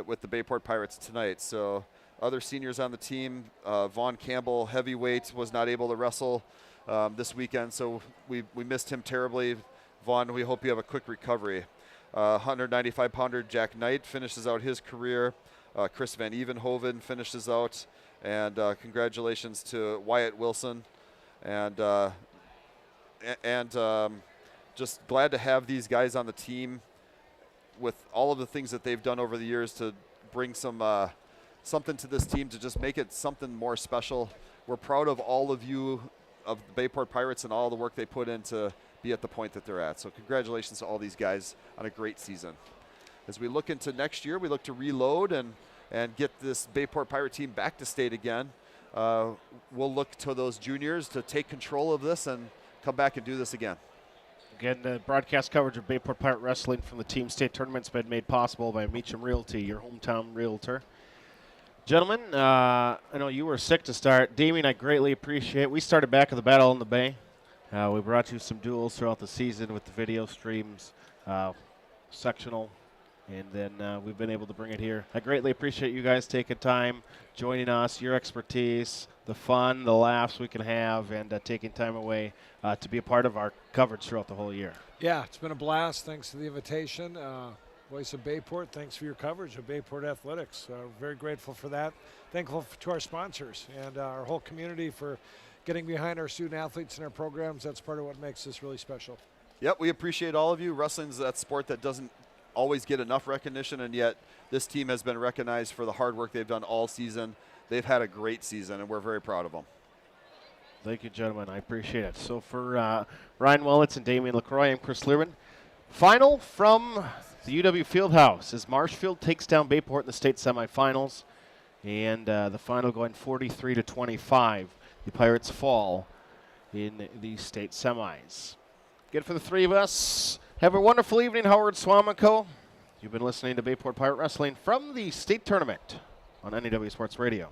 with the Bayport Pirates tonight. So other seniors on the team, Vaughn Campbell, heavyweight, was not able to wrestle this weekend, so we missed him terribly. Vaughn, we hope you have a quick recovery. 195-pounder Jack Knight finishes out his career. Chris Van Evenhoven finishes out. And congratulations to Wyatt Wilson. And just glad to have these guys on the team with all of the things that they've done over the years to bring some something to this team to just make it something more special. We're proud of all of you, of the Bayport Pirates, and all the work they put in to be at the point that they're at. So congratulations to all these guys on a great season. As we look into next year, we look to reload and get this Bayport Pirate team back to state again. We'll look to those juniors to take control of this and come back and do this again. Again, the broadcast coverage of Bayport Pirate Wrestling from the Team State Tournament's been made possible by Meacham Realty, your hometown realtor. Gentlemen, I know you were sick to start. Damien, I greatly appreciate it. We started back at the Battle in the Bay. We brought you some duels throughout the season with the video streams, sectional And then we've been able to bring it here. I greatly appreciate you guys taking time, joining us, your expertise, the fun, the laughs we can have, and taking time away to be a part of our coverage throughout the whole year. Yeah, it's been a blast. Thanks for the invitation. Voice of Bayport, thanks for your coverage of Bayport Athletics. Very grateful for that. Thankful to our sponsors and our whole community for getting behind our student athletes and our programs. That's part of what makes this really special. Yep, we appreciate all of you. Wrestling's that sport that doesn't always get enough recognition, and yet this team has been recognized for the hard work they've done all season. They've had a great season, and we're very proud of them. Thank you, gentlemen. I appreciate it. So for Ryan Willits and Damian LaCroix, I'm Chris Learman. Final from the UW Fieldhouse as Marshfield takes down Bayport in the state semifinals, and the final going 43-25. The Pirates fall in the state semis. Good for the three of us. Have a wonderful evening, Howard Swamico. You've been listening to Bayport Pirate Wrestling from the state tournament on NEW Sports Radio.